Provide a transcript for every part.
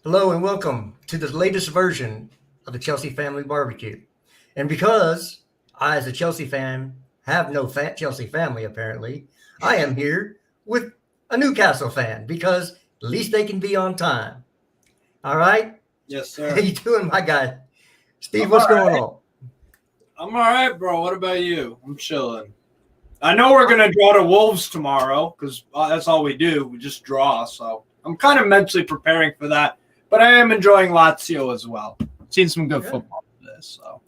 Hello and welcome to the latest version of the Chelsea Family BBQ. And because I, as a Chelsea fan, have no Chelsea family apparently, I am here with a Newcastle fan because at least they can be on time. All right? Yes, How sir. you doing, my guy? Steve, I'm what's all going right. on? I'm all right, bro. What about you? I'm chilling. I know we're going to draw to Wolves tomorrow because that's all we do. We just draw. So I'm kind of mentally preparing for that. But I am enjoying Lazio as well. Seen some good football today. So.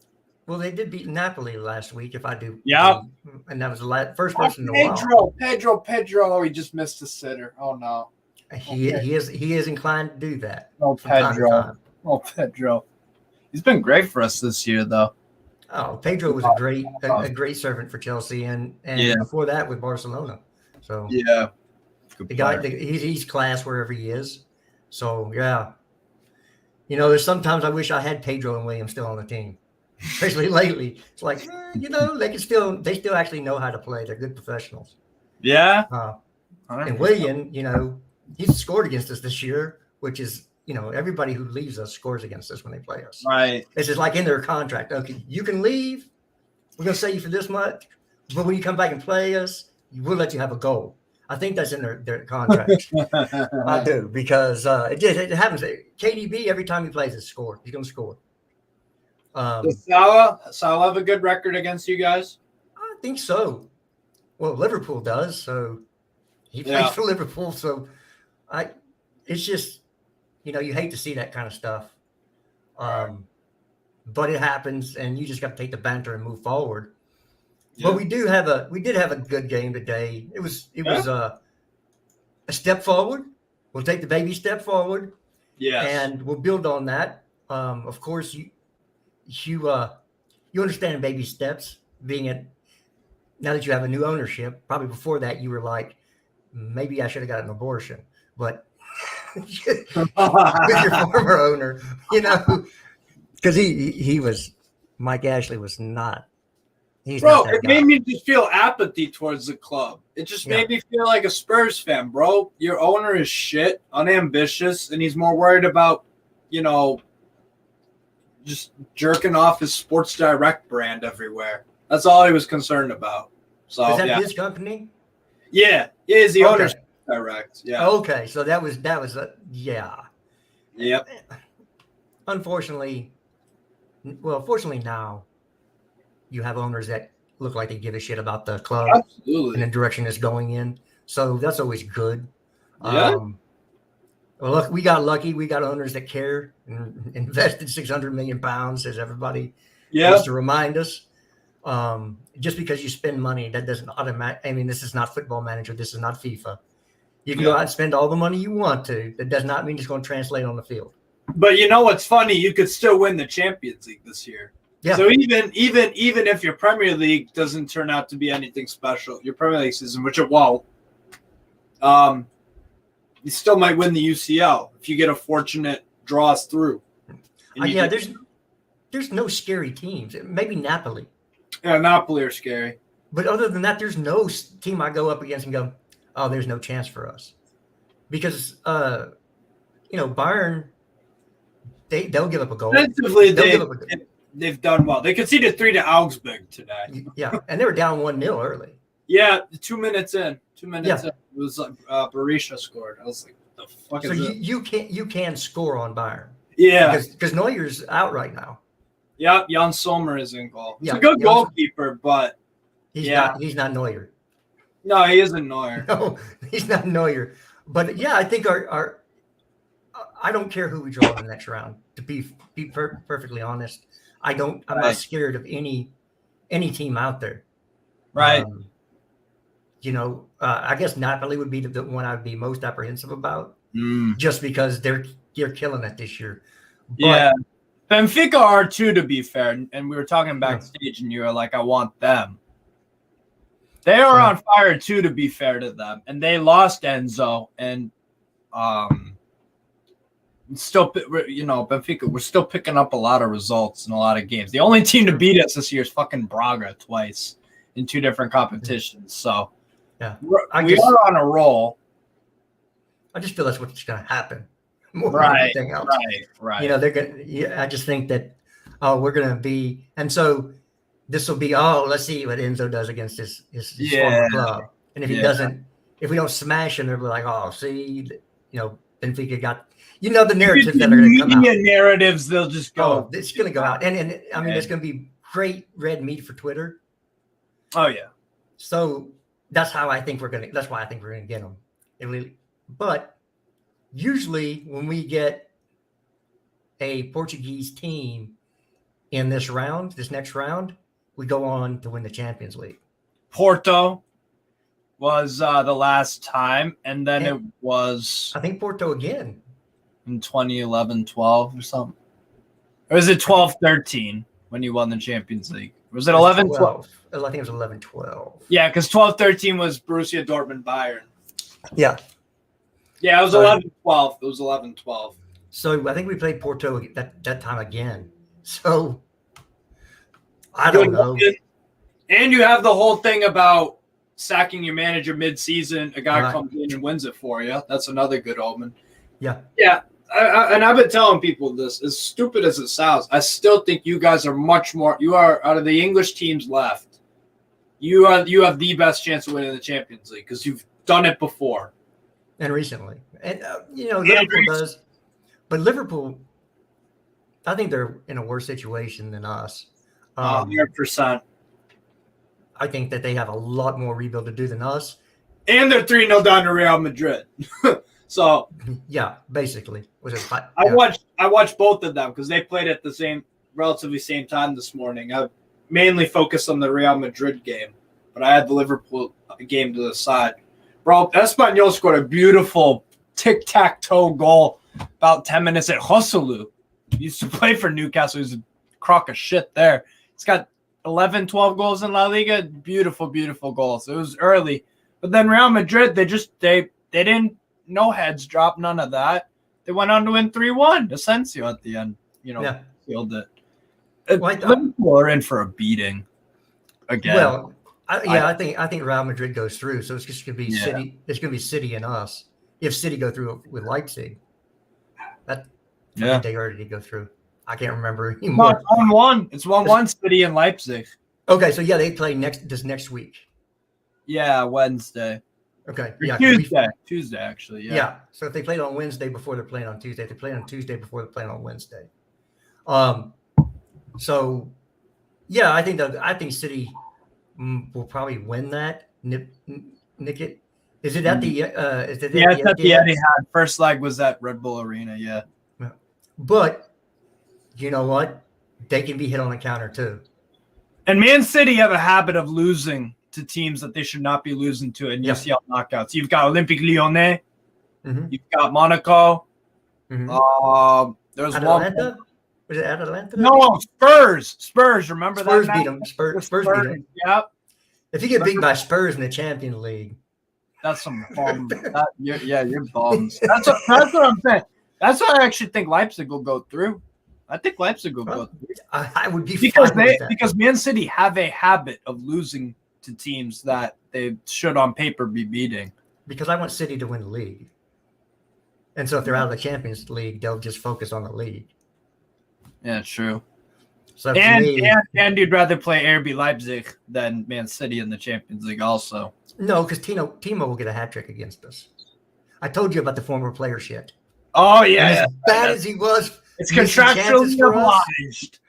Well, they did beat Napoli last week, if I do. Yeah. And that was the first person in a while. Pedro. He just missed a sitter. Oh, no. He is inclined to do that. Oh, Pedro. Oh, Pedro. He's been great for us this year, though. Oh, Pedro was a great servant for Chelsea, and before that with Barcelona. So yeah, the guy he's class wherever he is. So yeah, there's sometimes I wish I had Pedro and William still on the team, especially lately. It's like they still actually know how to play. They're good professionals. Yeah, and William, he's scored against us this year, which is. Everybody who leaves us scores against us when they play us. Right. This is like in their contract. Okay, you can leave. We're going to save you for this much. But when you come back and play us, we'll let you have a goal. I think that's in their contract. I do, because it happens. KDB, every time he plays, he's going to score. Does Salah have a good record against you guys? I think so. Well, Liverpool does. So he plays for Liverpool. So it's just... you hate to see that kind of stuff, but it happens, and you just got to take the banter and move forward. Yeah. But we did have a good game today. It was a step forward. We'll take the baby step forward, and we'll build on that. Of course, you understand baby steps. Now that you have a new ownership, probably before that you were like, maybe I should have got an abortion, but. With your former owner, because Mike Ashley was not. He's bro, not that it guy. made me just feel apathy towards the club. It just made me feel like a Spurs fan, bro. Your owner is shit, unambitious, and he's more worried about, just jerking off his Sports Direct brand everywhere. That's all he was concerned about. So is that his company? Yeah, he is the owner. Direct. Yeah. Okay, so that was yeah. Yep. Fortunately now you have owners that look like they give a shit about the club. Absolutely. And the direction it's going in. So that's always good. Yeah. Well, look, we got lucky. We got owners that care and invested £600 million, as everybody used to remind us. Just because you spend money, that doesn't automatically. I mean, this is not Football Manager. This is not FIFA. You can go out and spend all the money you want to. That does not mean it's going to translate on the field. But you know what's funny? You could still win the Champions League this year. Yeah. So even if your Premier League doesn't turn out to be anything special, your Premier League season, which it won't, you still might win the UCL if you get a fortunate draws through. There's no scary teams. Maybe Napoli. Yeah, Napoli are scary. But other than that, there's no team I go up against and go, oh, there's no chance for us. Because, Bayern, they'll give up a goal. Defensively, they've done well. They conceded 3 to Augsburg today. Yeah, and they were down 1-0 early. Yeah, 2 minutes in. 2 minutes in. It was like Berisha scored. I was like, the fuck is this? You can score on Bayern. Yeah. Because Neuer's out right now. Yeah, Jan Sommer is in goal. He's a good goalkeeper, but he's not Neuer. No, he isn't Neuer. No, he's not Neuer. But I think our I don't care who we draw in the next round. To be perfectly honest, I'm not scared of any team out there. Right. I guess Napoli would be the one I'd be most apprehensive about, just because they're killing it this year. But, Benfica are too, to be fair. And we were talking backstage, and you were like, "I want them." They are on fire too, to be fair to them, and they lost Enzo, and still, Benfica. We're still picking up a lot of results in a lot of games. The only team to beat us this year is fucking Braga twice in 2 different competitions. So, yeah, we are on a roll. I just feel that's what's going to happen. more than Right, anything else. right. You know, they're going to, yeah, I just think that, we're going to be, and so this will be, let's see what Enzo does against his former club. And if he doesn't, if we don't smash him, they'll be like, oh, see, you know, Benfica got, you know, the narratives that are going to come out. Media narratives, they'll just go. Oh, it's going to go out. And I mean, it's going to be great red meat for Twitter. Oh, yeah. So that's how I think that's why I think we're going to get them. But usually when we get a Portuguese team in this next round, we go on to win the Champions League. Porto was the last time, and then it was, I think, Porto again in 2011-12 or something. Or was it 12-13 when you won the Champions League? Was it 11-12? I think it was 11-12. Yeah, because 12-13 was Borussia Dortmund Bayern. Yeah. Yeah, it was 11-12. It was 11-12. So I think we played Porto that time again. So I don't know. And you have the whole thing about sacking your manager mid-season. A guy Right. comes in and wins it for you. That's another good omen. Yeah. Yeah. And I've been telling people this, as stupid as it sounds, I still think you guys are much more, you are, out of the English teams left, you have the best chance of winning the Champions League because you've done it before. And recently. And, you know, Liverpool does. But Liverpool, I think they're in a worse situation than us. 100%. I think that they have a lot more rebuild to do than us. And they're 3-0 down to Real Madrid. So yeah, basically. I watched both of them because they played at the relatively same time this morning. I mainly focused on the Real Madrid game, but I had the Liverpool game to the side. Bro, Espanyol scored a beautiful tic-tac-toe goal about 10 minutes at Joselu. He used to play for Newcastle. He's a crock of shit there. He's got 11, 12 goals in La Liga. Beautiful, beautiful goals. It was early. But then Real Madrid, they didn't, no heads drop, none of that. They went on to win 3-1. Asensio at the end, sealed it. Liverpool are in for a beating again. Well, I think Real Madrid goes through, so it's just going to be City. It's going to be City and us. If City go through with Leipzig, I think they already go through. I can't remember anymore. No, 1-1. It's 1-1 City and Leipzig. Okay, so they play next week. Yeah, Wednesday. Okay. Tuesday, actually. Yeah. So if they played on Wednesday before they're playing on Tuesday, if they play on Tuesday before they're playing on Wednesday. So yeah, I think City will probably win that. Nick it. Is it at the? Is it? Yeah, it's at the Etihad. First leg was at Red Bull Arena. Yeah. But you know what? They can be hit on the counter too. And Man City have a habit of losing to teams that they should not be losing to in UCL knockouts. You've got Olympique Lyonnais. Mm-hmm. You've got Monaco. Mm-hmm. There's Atalanta? one. Was it Atalanta? No, Spurs. Remember Spurs that? Beat them. Spurs beat them. Yep. If you get beat by Spurs in the Champions League, that's some bum. You're bums. That's what I'm saying. That's why I actually think Leipzig will go through. I think Leipzig will go through. I would be because Man City have a habit of losing to teams that they should on paper be beating. Because I want City to win the league. And so if they're out of the Champions League, they'll just focus on the league. Yeah, true. So and you'd rather play RB Leipzig than Man City in the Champions League also. No, because Timo will get a hat trick against us. I told you about the former player shit. Oh, yeah. And as bad as he was, it's contractually obliged.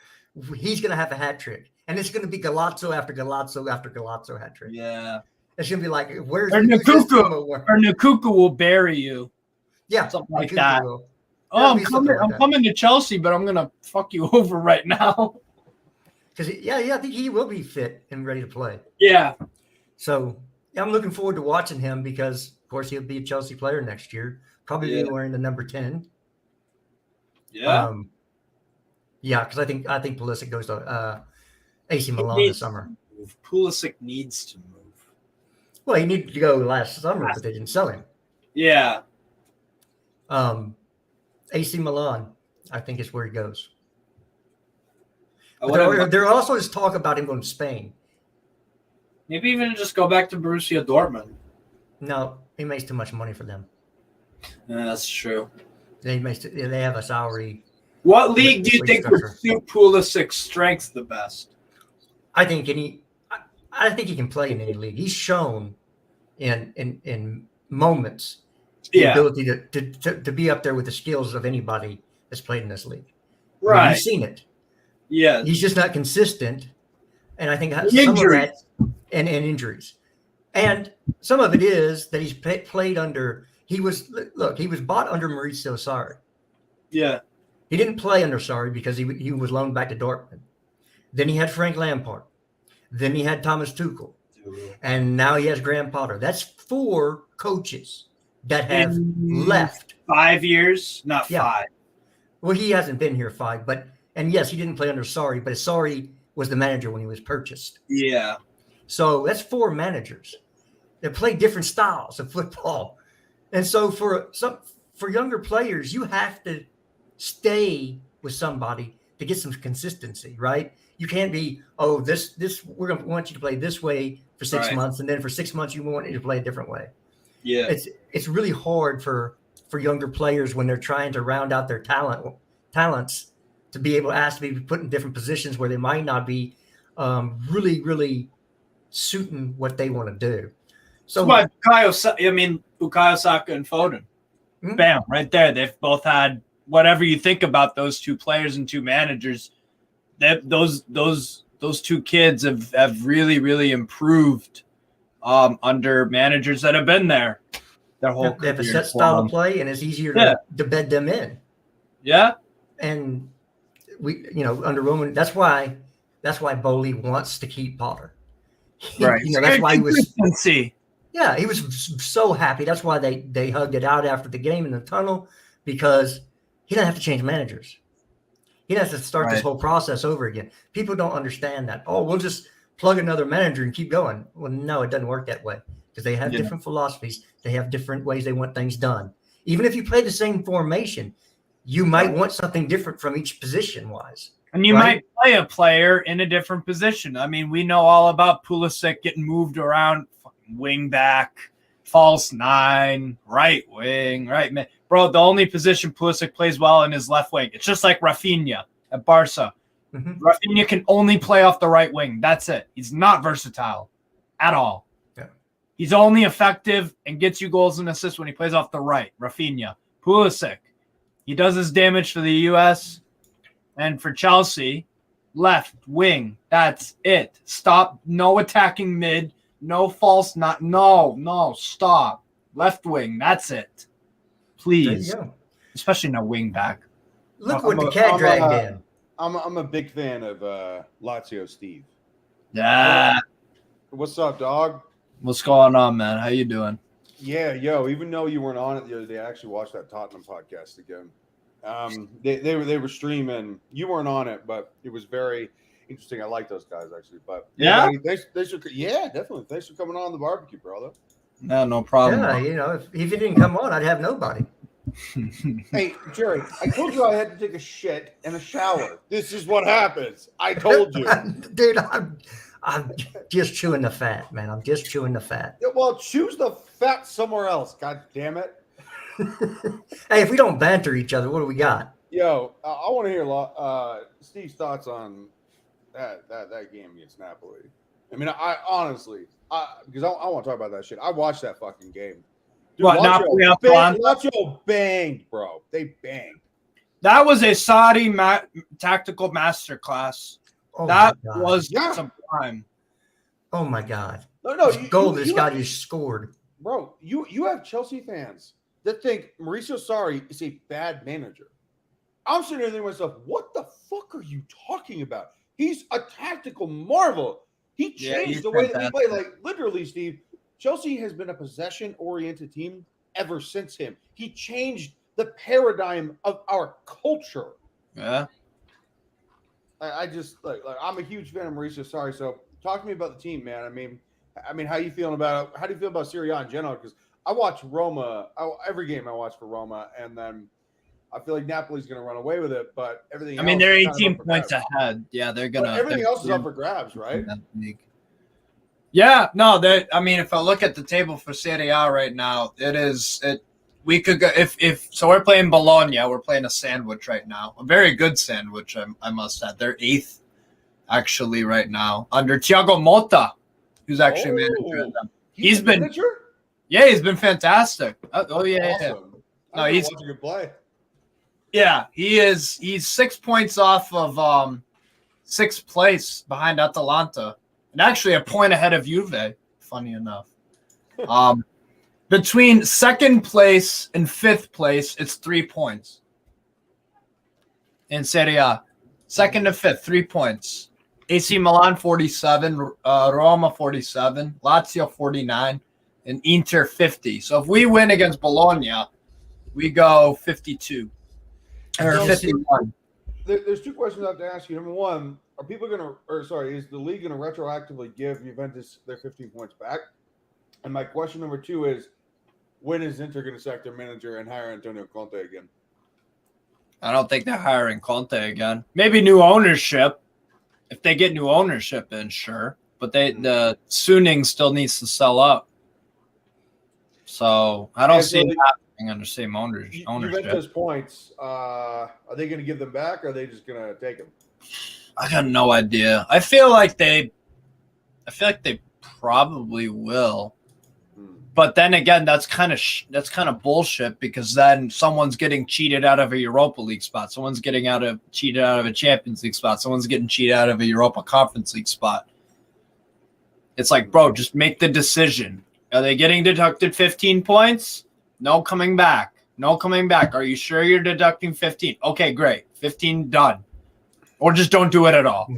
He's going to have a hat trick. And it's going to be Galazzo after Galazzo after Galazzo hat trick. Yeah. It's going to be like, where's Nukuku will bury you. Yeah. Something like that. I'm coming to Chelsea, but I'm going to fuck you over right now. Because, I think he will be fit and ready to play. Yeah. So, I'm looking forward to watching him because, of course, he'll be a Chelsea player next year. Probably be wearing the number 10. Yeah. Because I think Pulisic goes to AC Milan this summer. Pulisic needs to move. Well, he needed to go last summer, but they didn't sell him. Yeah. AC Milan, I think, is where he goes. There also is talk about him going to Spain. Maybe even just go back to Borussia Dortmund. No, he makes too much money for them. Yeah, that's true. They have a salary. What league do you think would structure. suit Pulisic's strengths the best? I think I think he can play in any league. He's shown in moments the ability to be up there with the skills of anybody that's played in this league. Right. I mean, you've seen it. Yeah. He's just not consistent. And I think some injuries. of that and injuries. And some of it is that he's played under he was bought under Maurizio Sarri. Yeah. He didn't play under Sarri because he was loaned back to Dortmund. Then he had Frank Lampard. Then he had Thomas Tuchel. And now he has Graham Potter. That's 4 coaches that have left. 5 years? Not 5. Well, he hasn't been here 5, and yes, he didn't play under Sarri, but Sarri was the manager when he was purchased. Yeah. So that's 4 managers that play different styles of football. And so for younger players, you have to stay with somebody to get some consistency, right? You can't be, we're going to want you to play this way for 6 months, and then for 6 months you want you to play a different way. Yeah. It's really hard for younger players when they're trying to round out their talents to be able to ask to be put in different positions where they might not be really, really suiting what they want to do. So that's why Bukayo Saka and Foden. Mm-hmm. Bam, right there. They've both had whatever you think about those 2 players and 2 managers. Those 2 kids have really, really improved under managers that have been there their whole career. They have a set style of play, and it's easier to bed them in. Yeah. And under Roman, that's why Bowley wants to keep Potter. Right. That's why he was. Yeah, he was so happy. That's why they hugged it out after the game in the tunnel, because he doesn't have to change managers. He has to start this whole process over again. People don't understand that. Oh, we'll just plug another manager and keep going. Well, no, it doesn't work that way, because they have different philosophies. They have different ways they want things done. Even if you play the same formation, you might want something different from each position-wise. And you might play a player in a different position. I mean, we know all about Pulisic getting moved around, wing back, false 9, right wing, right mid. Bro, the only position Pulisic plays well in is left wing. It's just like Rafinha at Barca. Mm-hmm. Rafinha can only play off the right wing. That's it. He's not versatile at all. Yeah. He's only effective and gets you goals and assists when he plays off the right. Rafinha. Pulisic, he does his damage for the U.S. and for Chelsea, left wing. That's it. Stop. No attacking mid. No false. Stop. Left wing. That's it. Please. Especially no wing back. Look what the cat dragged in. I'm a big fan of Lazio Steve. Yeah. What's up, dog? What's going on, man? How you doing? Yeah, even though you weren't on it the other day, I actually watched that Tottenham podcast again. They were streaming. You weren't on it, but it was very interesting. I like those guys actually. But thanks for definitely. Thanks for coming on the barbecue, brother. No problem. Yeah, if he didn't come on, I'd have nobody. Hey, Jerry, I told you I had to take a shit and a shower. This is what happens. I told you. Dude, I'm just chewing the fat, man. I'm just chewing the fat. Yeah, well, choose the fat somewhere else. God damn it. Hey, if we don't banter each other, what do we got? Yo, I want to hear Steve's thoughts on that game against Napoli. I mean, I honestly, because I want to talk about that shit. I watched that fucking game. Dude, Lazio banged, bro. They banged. That was a Saudi tactical masterclass. That was sublime. Oh my God! No, goal this guy just scored, bro. You have Chelsea fans that think Maurizio Sarri is a bad manager. I'm sitting there thinking to myself, what the fuck are you talking about? He's a tactical marvel. He changed the way that we play. Like, literally, Steve, Chelsea has been a possession-oriented team ever since him. He changed the paradigm of our culture. Yeah. I just, like I'm a huge fan of Maurizio Sarri, so talk to me about the team, man. I mean, how you feeling about it? How do you feel about Serie A in general? Because I watch Roma. Every game I watch for Roma, and then I feel like Napoli's going to run away with it, but everything else they're 18 points ahead. Yeah, they're going to. Everything else is up for grabs, right? Yeah, no, if I look at the table for Serie A right now, we could go if so. We're playing Bologna. We're playing a sandwich right now. A very good sandwich, I must add. They're 8th actually right now under Thiago Motta, who's actually manager of them. He's been manager? Yeah, he's been fantastic. Oh yeah, Awesome. No, he's watching him play. Yeah, he is. He's 6 points off of 6th place behind Atalanta, and actually a point ahead of Juve. Funny enough, between 2nd place and 5th place, it's 3 points in Serie A. 2nd to 5th, 3 points. AC Milan 47, Roma 47, Lazio 49, and Inter 50. So if we win against Bologna, we go 52 or 51. There's 2 questions I have to ask you. Number one, are people going to, is the league going to retroactively give Juventus their 15 points back? And my question number 2 is, when is Inter going to sack their manager and hire Antonio Conte again? I don't think they're hiring Conte again. Maybe new ownership. If they get new ownership in, sure. But the Suning still needs to sell up. So I don't see it happening under same ownership. Juventus points, are they going to give them back, or are they just going to take them? I got no idea. I feel like they probably will. But then again, that's kind of bullshit, because then someone's getting cheated out of a Europa League spot. Someone's getting cheated out of a Champions League spot. Someone's getting cheated out of a Europa Conference League spot. It's like, bro, just make the decision. Are they getting deducted 15 points? No coming back. No coming back. Are you sure you're deducting 15? Okay, great. 15 done. Or just don't do it at all.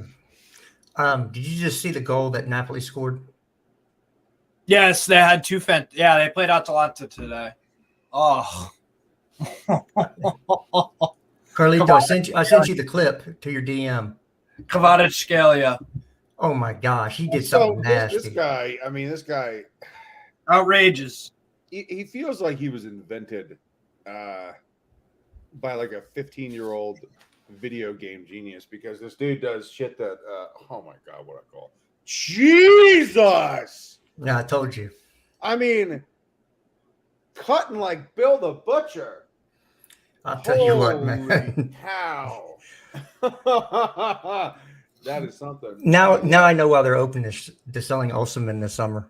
Did you just see the goal that Napoli scored? Yes, they had 2 they played Atalanta today. Oh. Carlito, I sent you the clip to your DM. Kvaratskhelia. Oh my gosh, he did something nasty. This guy, outrageous. He feels like he was invented by like a 15-year-old video game genius, because this dude does shit that oh my god, what I call Jesus. Yeah, I told you. I mean, cutting like Bill the Butcher. I'll tell you what, man. Cow. That is something. Now I know why they're open to selling Osimhen this summer.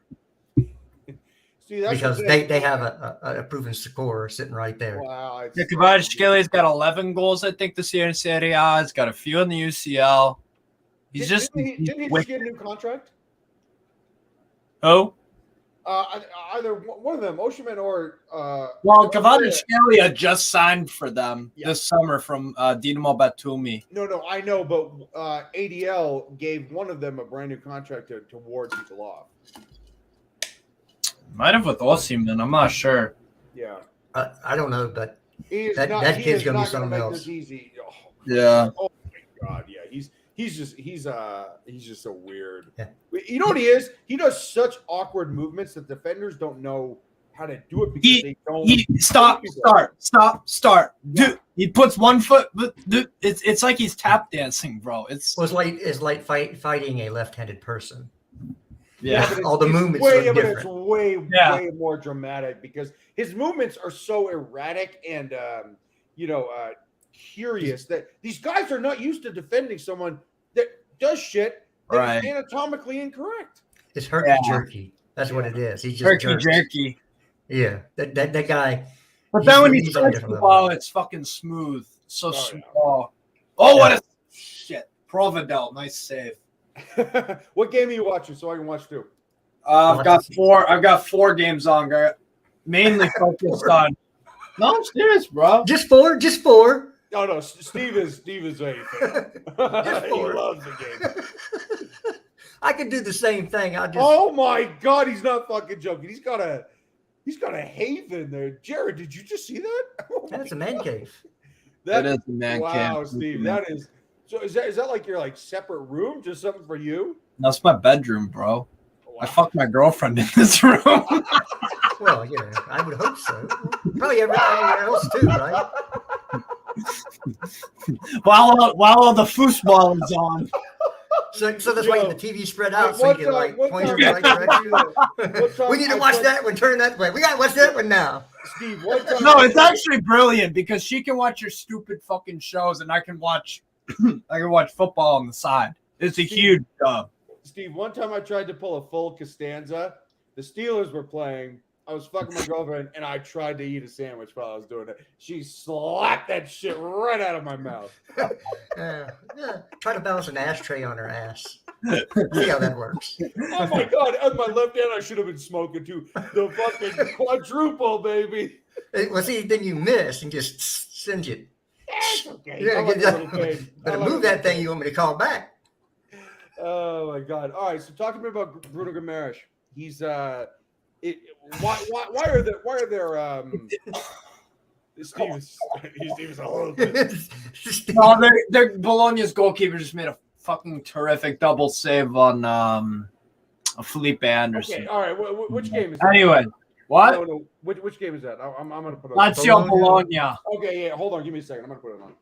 See, that's because they have a proven scorer sitting right there. Wow. Kvaratskhelia has got 11 goals, I think, this year in Serie A. He's got a few in the UCL. Didn't he just get a new contract? Oh? Either one of them, Osimhen or Kvaratskhelia just signed for them this summer from Dinamo Batumi. No, I know, but ADL gave one of them a brand new contract to ward people off. Might have with Osimhen, I'm not sure. Yeah, I don't know, but that kid's gonna be something else. Easy. Oh, yeah. Oh my god, yeah. He's just so weird. Yeah. You know what he is? He does such awkward movements that defenders don't know how to do it because they don't. Start. Dude, he puts one foot. Dude, it's like he's tap dancing, bro. It's like fighting a left-handed person. Yeah, all the movements are different. It's way more dramatic because his movements are so erratic and curious that these guys are not used to defending someone that does shit that is anatomically incorrect. It's herky jerky. That's what it is. He's just herky jerky. Yeah, that guy. But then when he's touched the ball, it's fucking smooth. So small. Oh, what a shit! Providel, nice save. What game are you watching so I can watch too? I've got 4 games on. Mainly focused on. No, I'm serious, bro. Just four. No. Steve is a fan. He loves the game. I could do the same thing. Oh my god, he's not fucking joking. He's got a haven there. Jared, did you just see that? That's a man cave. That is a man cave. Wow, Steve, that is. So is that like your separate room, just something for you? That's my bedroom, bro. Wow. I fucked my girlfriend in this room. Well, yeah, I would hope so. Probably everywhere else too, right? while all the foosball is on. So that's why the TV spread out so One you can time- point one in the right direction. One time We need to I watch tried- that one. Turn that way. We got to watch that one now. Steve, one time No, it's actually brilliant because she can watch your stupid fucking shows and I can watch football on the side. It's a huge job. Steve, one time I tried to pull a full Costanza. The Steelers were playing. I was fucking my girlfriend, and I tried to eat a sandwich while I was doing it. She slapped that shit right out of my mouth. Yeah. Try to balance an ashtray on her ass. See how that works. Oh my god! On my left hand, I should have been smoking too. The fucking quadruple, baby. Well, see, then you miss and just send you. That's okay. Yeah, I like a little pain. I better like move a that little thing pain. you want me to call back. Oh my god! All right, so talk to me about Bruno Guimaraes. He's why are there Steve is a little bit. No, their Bologna's goalkeeper just made a fucking terrific double save on Felipe Anderson. Okay, all right. Which game is that? Anyway, what? No. Which game is that? I'm gonna put it on. Lazio Bologna. Okay, yeah. Hold on. Give me a second. I'm gonna put it on.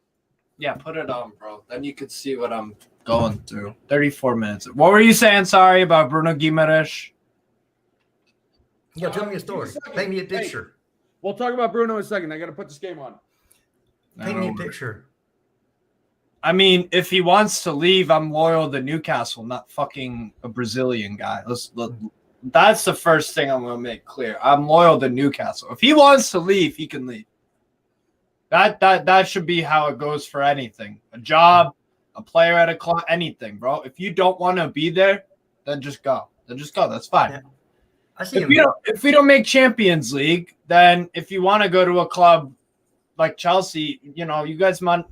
Yeah, put it on, bro. Then you could see what I'm going through. 34 minutes. What were you saying? Sorry about Bruno Guimaraes. Yeah, tell me a story. Paint me a picture. We'll talk about Bruno in a second. I got to put this game on. Paint me a picture. I mean, if he wants to leave, I'm loyal to Newcastle, not fucking a Brazilian guy. That's the first thing I'm gonna make clear. I'm loyal to Newcastle. If he wants to leave, he can leave. That should be how it goes for anything. A job, a player at a club, anything, bro. If you don't want to be there, then just go. That's fine. Yeah. I see him. If we don't make Champions League, then if you want to go to a club like Chelsea, you guys might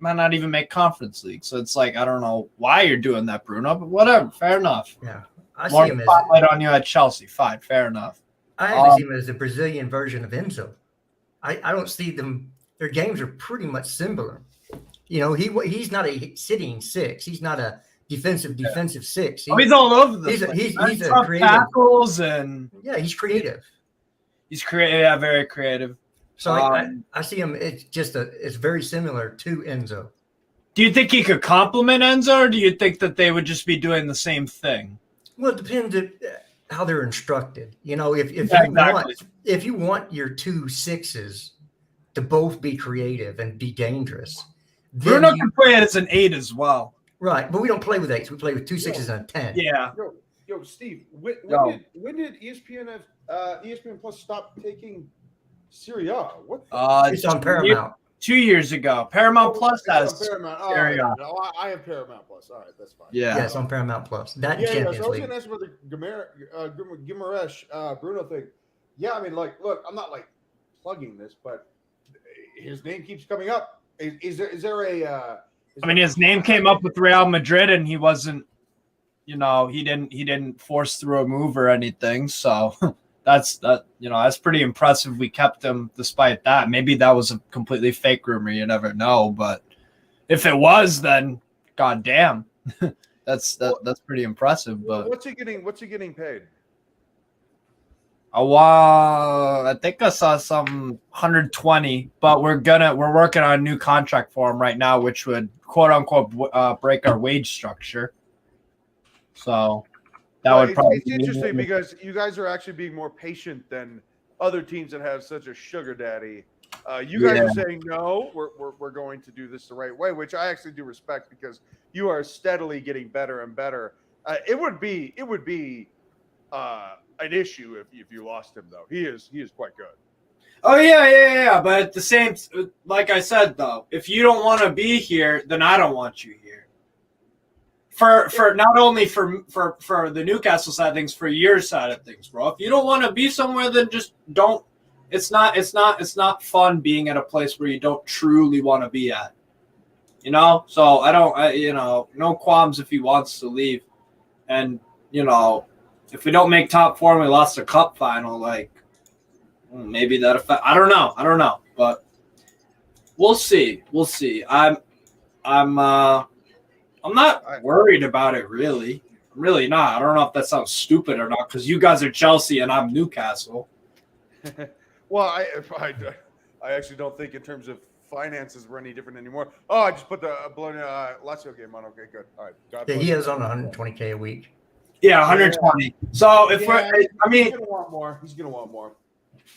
not even make Conference League. So it's like, I don't know why you're doing that, Bruno, but whatever. Fair enough. Yeah. I More see him as spotlight on you at Chelsea. Fine. Fair enough. I actually see him as the Brazilian version of Enzo. I don't see them. Their games are pretty much similar. He's not a sitting six. He's not a defensive six. He's all over the He's place. a Tough creative. tackles and He's creative. he's creative. Yeah, very creative. So I see him. It's very similar to Enzo. Do you think he could complement Enzo, or do you think that they would just be doing the same thing? Well, it depends how they're instructed. If you want your 2 6s to both be creative and be dangerous, Bruno can play it as an 8 as well. Right, but we don't play with 8s. We play with 2 6s and a 10. Yeah. Yo, Steve. When did ESPN Plus stop taking Serie A? What? It's on Paramount. 2 years ago. Paramount Plus has Paramount. Serie A. I have Paramount Plus. All right, that's fine. Yeah, it's on Paramount Plus. That and Champions So I was League. going to ask about the Guimaraes Bruno thing. Yeah, I mean, look, I'm not plugging this, but his name keeps coming up. Is there a? His name came up with Real Madrid, and he wasn't. He didn't force through a move or anything. So that's pretty impressive. We kept him despite that. Maybe that was a completely fake rumor. You never know. But if it was, then goddamn, that's pretty impressive. But what's he getting paid? I think I saw some 120, but we're working on a new contract for him right now, which would quote unquote break our wage structure. So that would probably. It's interesting because you guys are actually being more patient than other teams that have such a sugar daddy. You guys are saying no, we're going to do this the right way, which I actually do respect because you are steadily getting better and better. It would be an issue if you lost him though. He is quite good. Oh yeah. But at the same, like I said though, if you don't want to be here, then I don't want you here. For not only for the Newcastle side of things, for your side of things, bro. If you don't want to be somewhere, then just don't. It's not fun being at a place where you don't truly want to be at. So no qualms if he wants to leave, and if we don't make top 4 and we lost a cup final, maybe that affect. I don't know, but we'll see. I'm not worried about it, really. I'm really not. I don't know if that sounds stupid or not because you guys are Chelsea and I'm Newcastle. Well, I actually don't think in terms of finances were any different anymore. Oh, I just put the Bologna Lazio game on. Okay, good. All right. God Yeah, bless he you. has on 120K a week. Yeah, 120. So if he's gonna want more. He's gonna want more.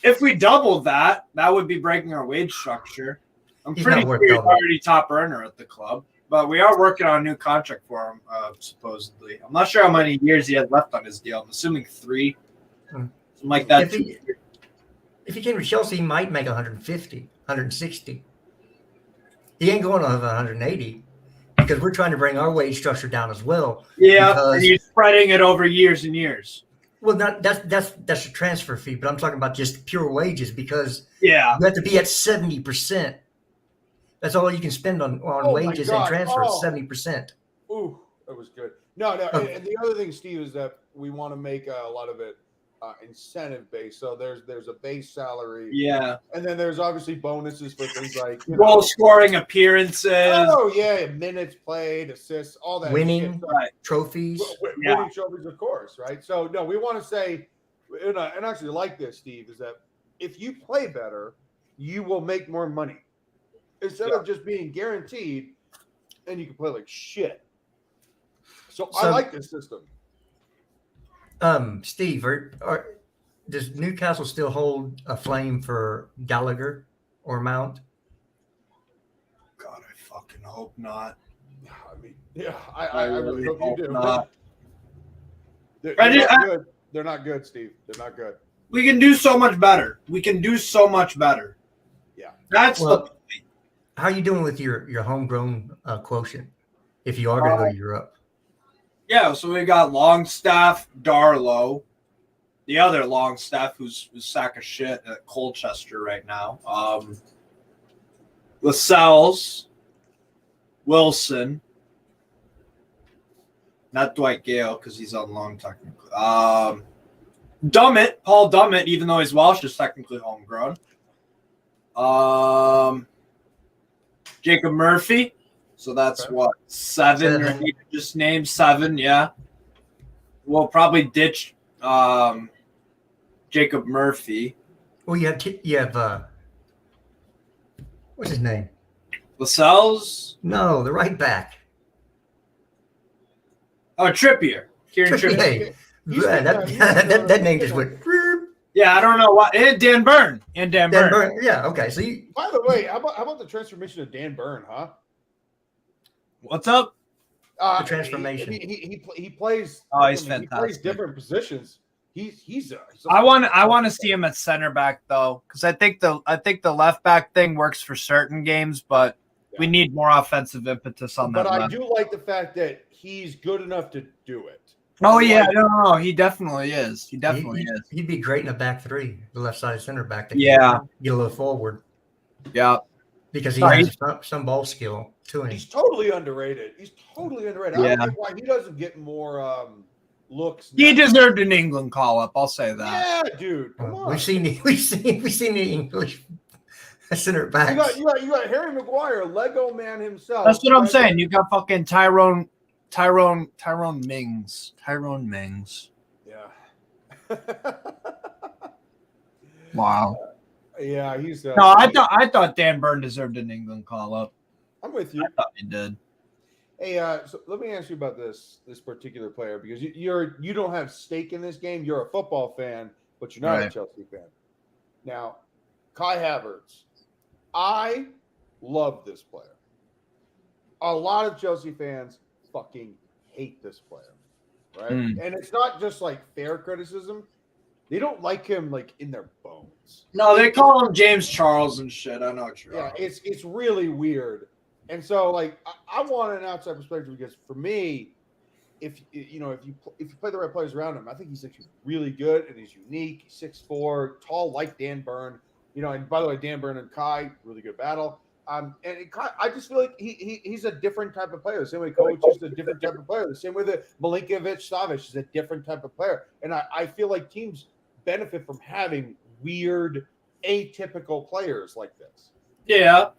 if we double that, that would be breaking our wage structure. I'm He's pretty not worth sure he's doubling. already top earner at the club, but we are working on a new contract for him, supposedly. I'm not sure how many years he has left on his deal. I'm assuming 3, something like that. If he came to Chelsea, he might make 150, 160. He ain't going to have 180 because we're trying to bring our wage structure down as well. Yeah, because, and you're spreading it over years and years. Well, that's a transfer fee, but I'm talking about just pure wages because Yeah, you have to be at 70%. That's all you can spend on wages and transfers, 70%. Ooh, that was good. No. And the other thing, Steve, is that we want to make a lot of it incentive based. So there's a base salary. Yeah. And then there's obviously bonuses for things like goal scoring appearances. Oh yeah, minutes played, assists, all that. Winning shit. Right. trophies. Winning trophies, of course, right? So no, we want to say, and actually like this, Steve, is that if you play better, you will make more money instead of just being guaranteed, and you can play like shit. So I like this system. Steve, does Newcastle still hold a flame for Gallagher or Mount? God, I fucking hope not. I mean, yeah, I really hope you do. Not. They're not good. They're not good, Steve. They're not good. We can do so much better. We can do so much better. Yeah, that's how are you doing with your homegrown quotient? If you are going to go to Europe. Yeah, so we got Longstaff, Darlow, the other Longstaff who's a sack of shit at Colchester right now. Lascelles, Wilson, not Dwight Gale because he's on long technically. Dummett, Paul Dummett, even though he's Welsh, is technically homegrown. Jacob Murphy. So that's what, 7 or 8, just named 7, yeah. We'll probably ditch Jacob Murphy. Well, you have what's his name? Lascelles? No, the right back. Oh, Trippier. Kieran Trippier. That name just went. Yeah, I don't know why. And Dan Byrne. Yeah, okay. So by the way, how about the transformation of Dan Byrne, huh? What's up? The transformation. He plays. Oh, he's fantastic. He plays different positions. He's I want to see him at center back though, because I think the left back thing works for certain games, but we need more offensive impetus on that. But I do like the fact that he's good enough to do it. Oh yeah, no, he definitely is. He definitely is. He'd be great in a back three, the left side center back. To get a little forward. Yeah. Because he has some ball skill to him. He's totally underrated. Yeah. I don't know why he doesn't get more looks. He deserved an England call up. I'll say that. Yeah, dude. Come on. We've seen the English center backs. You got Harry Maguire, Lego man himself. That's what I'm saying. You got fucking Tyrone Mings. Yeah. Wow. Yeah, he's. No, I thought Dan Byrne deserved an England call up. I'm with you. I thought he did. Hey, so let me ask you about this particular player because you don't have stake in this game. You're a football fan, but you're not a Chelsea fan. Now, Kai Havertz, I love this player. A lot of Chelsea fans fucking hate this player, right? And it's not just like fair criticism. They don't like him like in their bones. No, they call him James Charles and shit. I know what you're. Yeah, it's really weird. And so, like, I want an outside perspective because for me, if you play the right players around him, I think he's actually really good and he's unique. He's 6'4", tall, like Dan Byrne. And by the way, Dan Byrne and Kai, really good battle. I just feel like he's a different type of player. The same way Coach is a different type of player. The same way that Milinkovic-Savic is a different type of player. And I feel like teams benefit from having weird, atypical players like this. Yeah.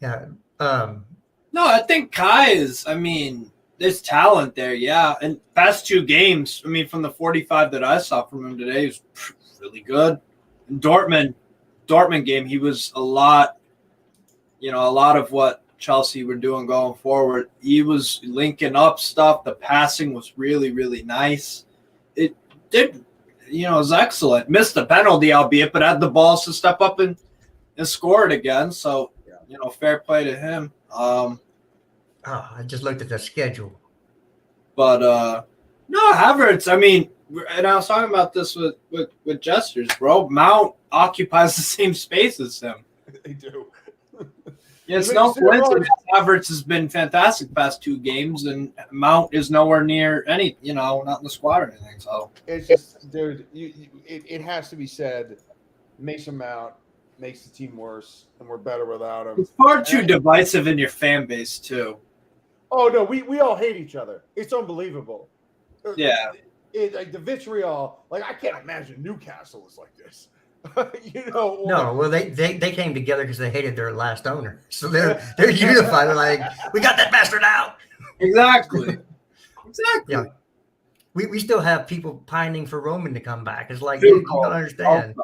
Yeah. No, I think Kai is. I mean, there's talent there. Yeah, and past 2 games. I mean, from the 45 that I saw from him today, he was really good. In Dortmund game, he was a lot a lot of what Chelsea were doing going forward, he was linking up stuff. The passing was really, really nice. It did, it was excellent. Missed the penalty, albeit, but had the balls to step up and score it again. So, fair play to him. I just looked at the schedule. But no, Havertz, I mean, and I was talking about this with Gestures, bro. Mount occupies the same space as him. They do. It's no coincidence. Havertz has been fantastic the past 2 games, and Mount is nowhere near any, not in the squad or anything. So it's just, dude, it has to be said, Mason Mount makes the team worse, and we're better without him. It's far too divisive in your fan base, too. Oh, no, we all hate each other. It's unbelievable. Yeah. Like the vitriol, like I can't imagine Newcastle is like this. No, well, they came together because they hated their last owner, so they're unified. They're like, we got that bastard out. Exactly. Yeah, we still have people pining for Roman to come back. It's like, dude, you don't understand.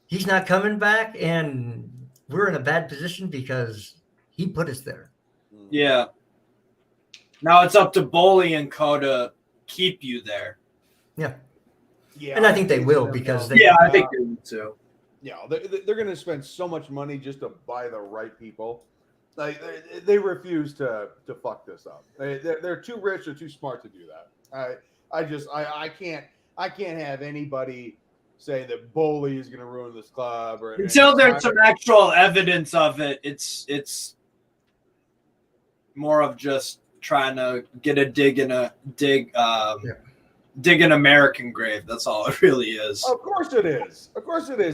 He's not coming back, and we're in a bad position because he put us there. Yeah. Now it's up to Boley and Co to keep you there. Yeah. Yeah, and I think they will because I think they will too. Yeah, they're going to spend so much money just to buy the right people. Like they refuse to fuck this up. They're too rich or too smart to do that. I can't have anybody say that Boley is going to ruin this club or until there's some actual evidence of it. It's more of just trying to get a dig an American grave. That's all it really is. Of course it is.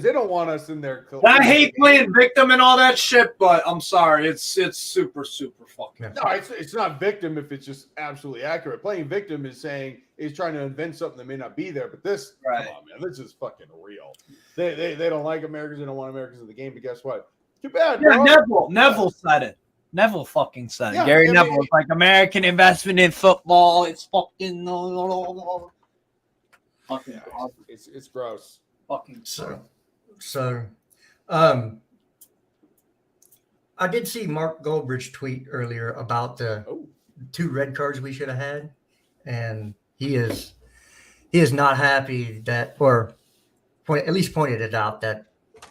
They don't want us in their. I hate playing victim and all that shit, but I'm sorry. It's super, super fucking. No, it's not victim if it's just absolutely accurate. Playing victim is trying to invent something that may not be there. But this, right. Come on, man, this is fucking real. They don't like Americans. They don't want Americans in the game. But guess what? Too bad. Yeah, Neville said it. Neville fucking said it. Yeah, Gary Neville was like, American investment in football. It's fucking. Fucking it's gross. Fucking so I did see Mark Goldbridge tweet earlier about the 2 red cards we should have had, and he is not happy that, or at least pointed it out that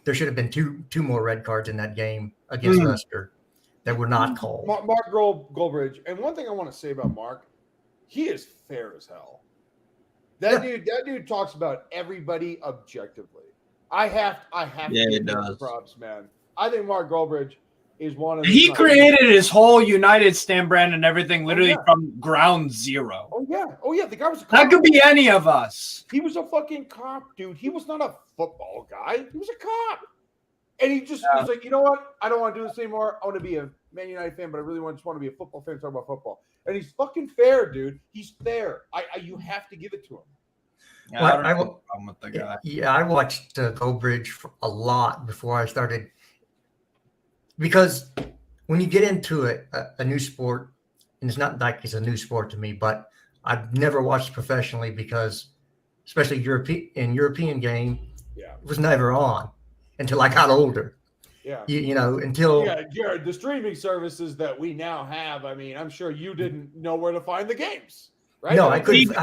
there should have been two more red cards in that game against Leicester that were not called. Mark Goldbridge, and one thing I want to say about Mark, he is fair as hell. That dude talks about everybody objectively. I have to give him props, man. I think Mark Goldbridge is one of the. He created his whole United stand brand and everything literally from ground zero. Oh yeah. The guy was a cop. That could be any of us. He was a fucking cop, dude. He was not a football guy. He was a cop. And he just was like, you know what? I don't want to do this anymore. I want to be a Man United fan, but I really just want to be a football fan and talk about football. And he's fucking fair, dude. He's fair. You have to give it to him. Yeah, well, I don't have a problem with the guy. Yeah, I watched Goldbridge a lot before I started. Because when you get into it, a new sport, and it's not like it's a new sport to me, but I've never watched professionally because, especially European game, it was never on until I got older. Yeah. Until. Yeah, Jared, the streaming services that we now have, I mean, I'm sure you didn't know where to find the games. Right? No, I couldn't.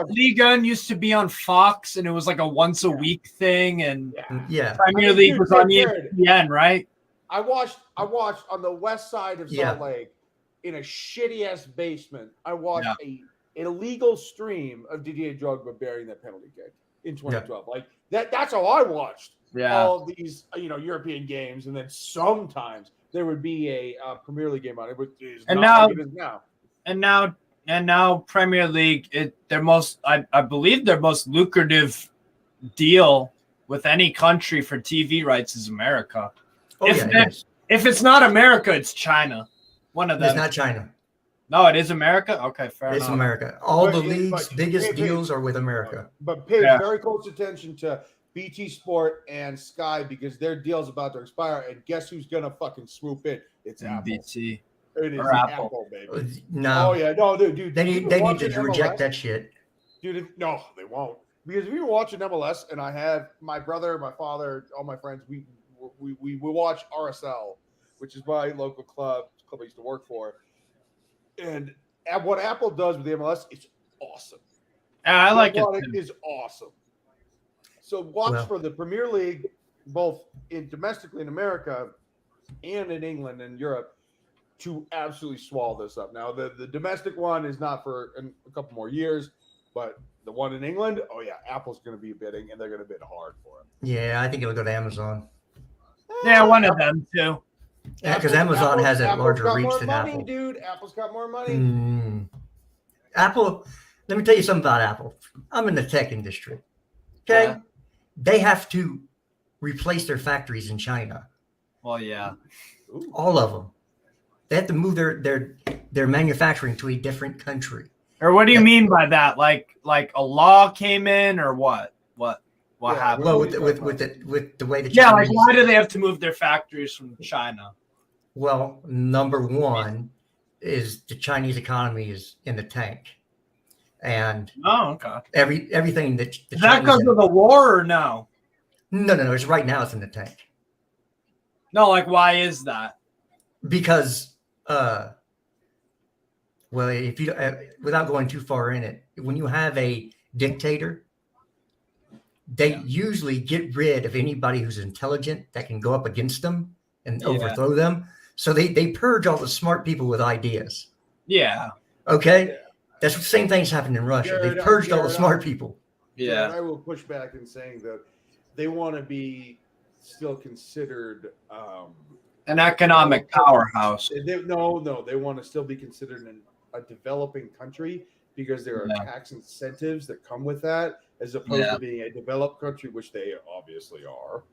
League One used to be on Fox, and it was like a once a week thing, and Premier League was on ESPN, right? I watched on the west side of Salt Lake in a shitty ass basement. I watched an illegal stream of Didier Drogba burying that penalty kick in 2012. Yeah. Like that's how I watched all these European games, and then sometimes there would be a Premier League game on it, but now Premier League, I believe their most lucrative deal with any country for TV rights is America. If it's not America, it's China. One of them. It's not China. No, it is America? Okay, fair enough. It's America. All the league's biggest deals are with America. But pay very close attention to BT Sport and Sky because their deal's about to expire, and guess who's going to fucking swoop in? It's Apple. BT. It is Apple, baby. No. Oh, yeah. No, dude. They need to reject that shit. Dude, no, they won't. Because if you're watching MLS, and I have my brother, my father, all my friends, we watch RSL, which is my local club I used to work for, and what Apple does with the MLS, it's awesome. I like Their it. product is awesome. So watch for the Premier League, both domestically in America and in England and Europe, to absolutely swallow this up. Now, the domestic one is not for a couple more years, but the one in England, oh yeah, Apple's going to be bidding, and they're going to bid hard for it. Yeah, I think it'll go to Amazon. Yeah, one of them too. Yeah, because Amazon has a larger reach than money, Apple. dude. Apple's got more money. Apple, let me tell you something about Apple. I'm in the tech industry. Okay? They have to replace their factories in China. Well, yeah. All of them. They have to move their manufacturing to a different country. Or what do you mean by that? Like a law came in, or what? What happened? Well, with the way the yeah, Chinese, like why do they have to move their factories from China? Well, number one is the Chinese economy is in the tank, and okay. Everything that is that because of the war or no? No. It's right now. It's in the tank. No, like why is that? Because well, if you without going too far in it, when you have a dictator, they usually get rid of anybody who's intelligent that can go up against them and overthrow them. So they purge all the smart people with ideas. Yeah. Okay. Yeah. That's the same thing's happened in Russia. They purged all the smart people. Yeah. And I will push back in saying that they want to be still considered an economic powerhouse. No. They want to still be considered a developing country because there are tax incentives that come with that, as opposed to being a developed country, which they obviously are.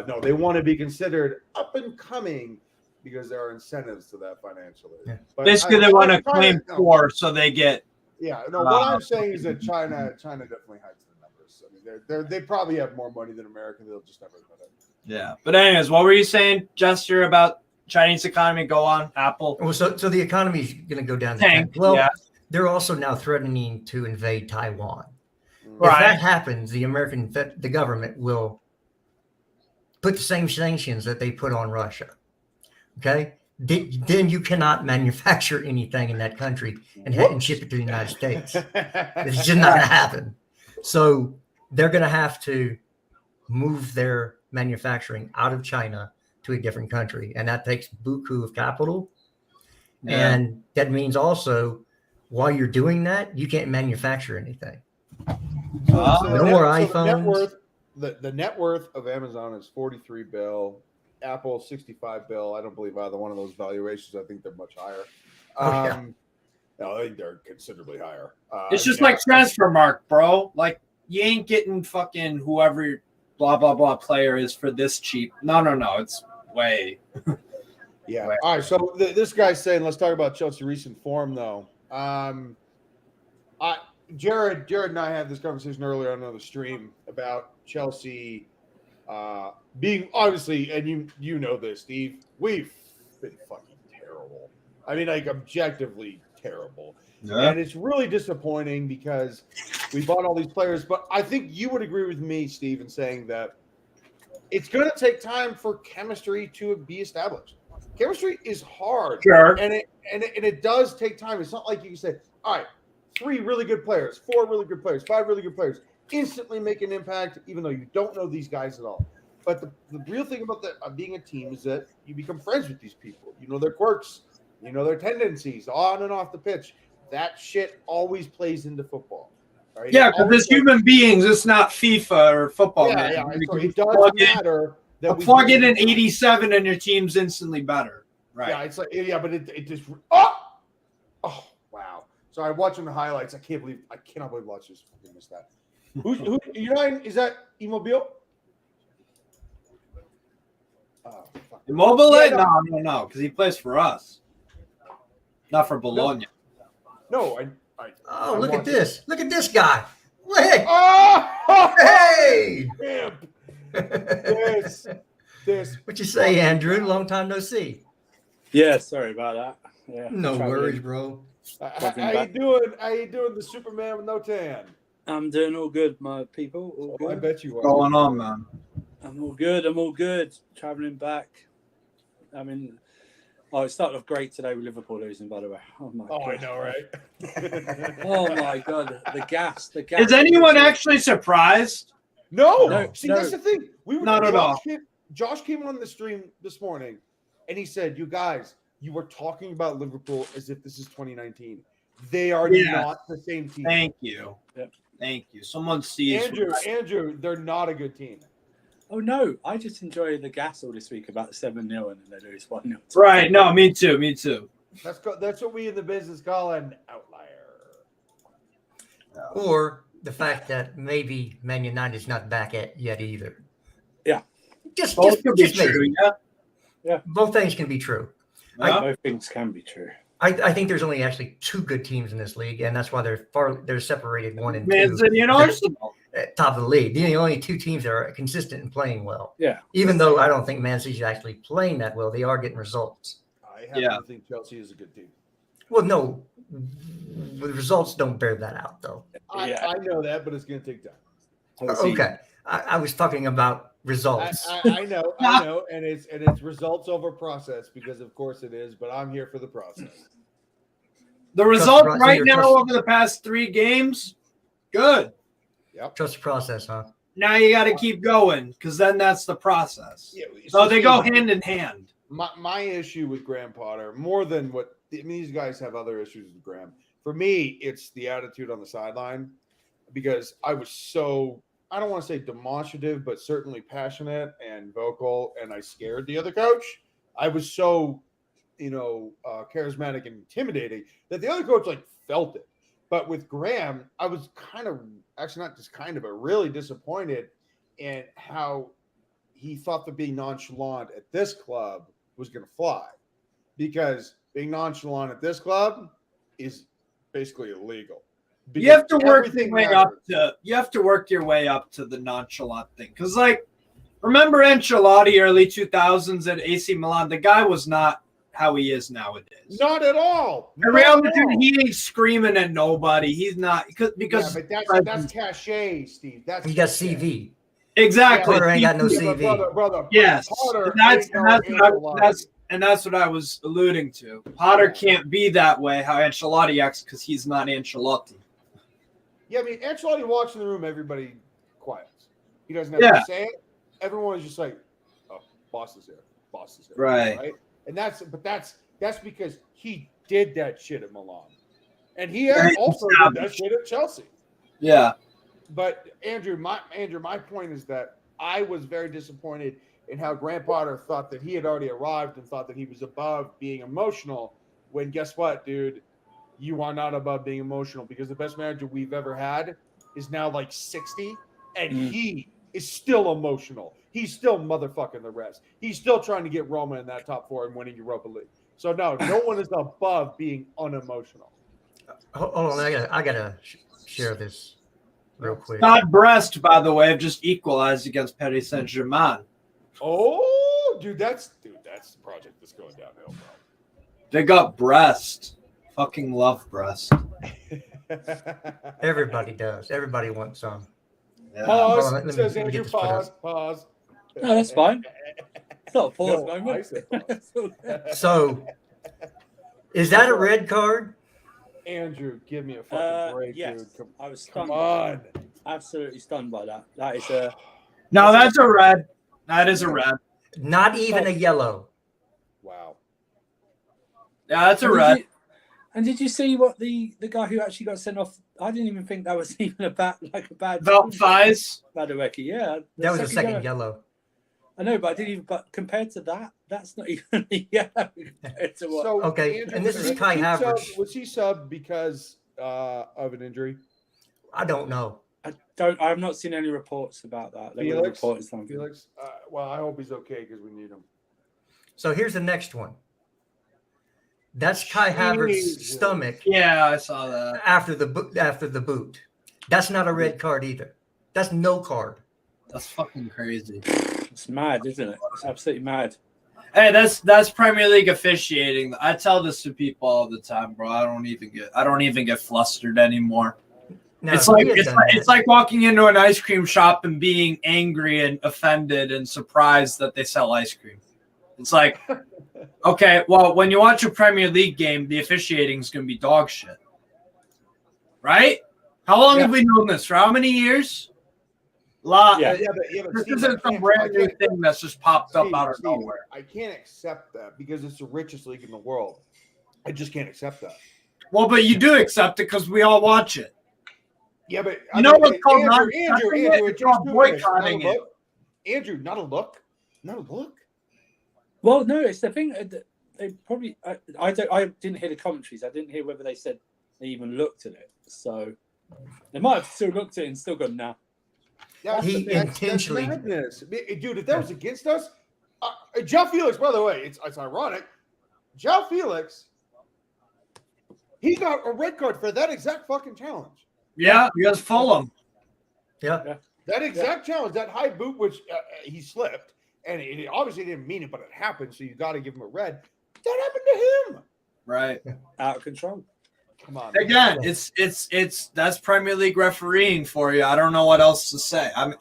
No, they want to be considered up and coming because there are incentives to that financially. Yeah. Basically, they want to claim poor, so they get. Yeah, no. What I'm saying is that China definitely hides the numbers. I mean, they probably have more money than America. They'll just never admit it. Yeah, but anyways, what were you saying, Jester, about Chinese economy? Go on, Apple. Well, so the economy is going to go down the tank. Well, they're also now threatening to invade Taiwan. Right. If that happens, the government will put the same sanctions that they put on Russia. Okay, then you cannot manufacture anything in that country and ship it to the United States. It's just not going to happen. So they're going to have to move their manufacturing out of China to a different country, and that takes buku of capital. Yeah. And that means also, while you're doing that, you can't manufacture anything. No more iPhones. The net worth of Amazon is $43 billion. Apple $65 billion. I don't believe either one of those valuations. I think they're much higher. No, I think they're considerably higher. It's just like transfer mark, bro. Like you ain't getting fucking whoever blah blah blah player is for this cheap. No. It's way. Yeah. Way. All right. So this guy's saying, let's talk about Chelsea recent form, though. Jared and I had this conversation earlier on the stream about Chelsea being obviously, and you know this, Steve, we've been fucking terrible. I mean, like objectively terrible. Yeah. And it's really disappointing because we bought all these players, but I think you would agree with me, Steve, in saying that it's going to take time for chemistry to be established. Chemistry is hard. Sure. And it does take time. It's not like you can say, all right, 3 really good players, 4 really good players, 5 really good players, instantly make an impact, even though you don't know these guys at all. But the real thing about being a team is that you become friends with these people. You know their quirks, you know their tendencies on and off the pitch. That shit always plays into football. Right? Yeah, because as human beings, it's not FIFA or football. Yeah. So it does matter. Plug in an 87 and your team's instantly better. Right. Yeah, it's like but it just oh wow. So I'm watching the highlights. I cannot believe Lutz just fucking missed that. Who you know, is that Immobile? Oh, Immobile? Yeah, no, because he plays for us, not for Bologna. No, look at this! Look at this guy! Hey! Oh, hey! This. What you say, Andrew? Long time no see. Yeah, sorry about that. Yeah, no worries, bro. How you doing? How you doing, the Superman with no tan? I'm doing all good, my people. All good. I bet you are. What's going on, man? I'm all good. I'm all good. Traveling back. I mean, it started off great today with Liverpool losing, by the way. Oh, my God. I know, right? Oh, my God. The gas. Is anyone actually surprised? No. See, no. that's the thing. Not at all. Josh came on the stream this morning, and he said, "You guys, you were talking about Liverpool as if this is 2019. They are not the same team." Thank you. Yep. Thank you. Someone sees. Andrew, they're not a good team. Oh, no. I just enjoy the gas all this week about 7-0 and then they lose 1-0. Right. No, me too. Me too. That's what we in the business call an outlier. Or the fact that maybe Man United is not back yet either. Yeah. Just Both could be maybe. true. Yeah. Both things can be true. Both things can be true. I think there's only actually 2 good teams in this league, and that's why they're separated 1 and 2. Man City and Arsenal. At top of the league. The only 2 teams that are consistent and playing well. Yeah. Even though I don't think Man City's actually playing that well, they are getting results. I happen to think Chelsea is a good team. Well, no, the results don't bear that out, though. I know that, but it's going to take time. Okay, I was talking about results. I know, and it's results over process because of course it is. But I'm here for the process. The result right now over the past 3 games, good. Yep. Trust the process, huh? Now you got to keep going because then that's the process. Yeah, so they go hand in hand. My issue with Graham Potter, more than these guys have other issues with Graham. For me, it's the attitude on the sideline because I was so, I don't want to say demonstrative, but certainly passionate and vocal, and I scared the other coach. I was so, charismatic and intimidating that the other coach felt it. But with Graham, I was really disappointed in how he thought that being nonchalant at this club was going to fly, because being nonchalant at this club is basically illegal. You have to work your way up to. You have to work your way up to the nonchalant thing, because remember Ancelotti early 2000s at AC Milan? The guy was not how he is nowadays. Not at all. At Real Madrid, he ain't screaming at nobody. He's not because that's cachet, Steve. He got CV. Exactly. Potter ain't got no CV. Brother, yes, Potter and that's what I was alluding to. Potter can't be that way. How Ancelotti acts because he's not Ancelotti. Yeah, I mean, Ancelotti walks in the room, everybody quiets. He doesn't have to say it. Everyone is just like, "Oh, boss is here. Boss is here." Right. And that's because he did that shit at Milan, and he also did that shit at Chelsea. Yeah. But Andrew, my point is that I was very disappointed in how Graham Potter thought that he had already arrived and thought that he was above being emotional. When guess what, dude, you are not above being emotional, because the best manager we've ever had is now 60, and he is still emotional. He's still motherfucking the rest. He's still trying to get Roma in that top 4 and winning Europa League. So no one is above being unemotional. Hold on, I gotta share this real quick. Not Brest, by the way, have just equalized against Paris Saint-Germain. Oh, dude, that's the project that's going downhill, bro. They got Brest. Fucking love Brest. Everybody does. Everybody wants some. Yeah. Pause. Let me Says get Andrew. this put up. Pause. No, that's fine. It's not a pause No, I moment. said pause. So, is that a red card? Andrew, give me a fucking break, yes. dude. I was stunned. Come on. Absolutely stunned by that. That is a. No, that's a red. That is a red. Not even a yellow. Wow. Yeah, that's a red. Did you see what the guy who actually got sent off? I didn't even think that was even a bad. Belt thighs. Madueke, yeah. That was a second yellow. I know, but I didn't even. But compared to that, that's not even a yellow compared to what. So, okay, Andrew, and this is Kai Havertz. Was he subbed because of an injury? I don't know. I have not seen any reports about that. They were reporting something. Felix? Well, I hope he's okay because we need him. So here's the next one. That's Kai Havertz's stomach. Yeah, I saw that. After the boot. That's not a red card either. That's no card. That's fucking crazy. It's mad, isn't it? It's absolutely mad. Hey, that's Premier League officiating. I tell this to people all the time, bro. I don't even get flustered anymore. Now, It's if we like had it's done like, that- it's like walking into an ice cream shop and being angry and offended and surprised that they sell ice cream. It's like, okay, well, when you watch a Premier League game, the officiating is going to be dog shit, right? How long have we known this? For how many years? Lot. Yeah. but This Steve, isn't I some can't- brand I new can't- thing that's just popped up Steve, out of Steve, nowhere. I can't accept that because it's the richest league in the world. I just can't accept that. Well, but you do accept it because we all watch it. Yeah, but You know what's called Andrew, non-accepting it? it It's takes called 2 minutes. Not a boycotting it. look. Andrew, not a look. Not a look. Well, no, it's the thing. They probably. I didn't hear the commentaries. I didn't hear whether they said they even looked at it. So they might have still looked at it and still gone, nah. Intentionally. That's madness. Dude, if that was against us, Joe Felix, by the way, it's ironic. Joe Felix, he got a red card for that exact fucking challenge. Yeah, you guys Fulham. Yeah. That exact challenge, that high boot, which he slipped, and he obviously didn't mean it, but it happened, so you got to give him a red. That happened to him. Right. Out of control. Come on. Again, it's that's Premier League refereeing for you. I don't know what else to say. I'm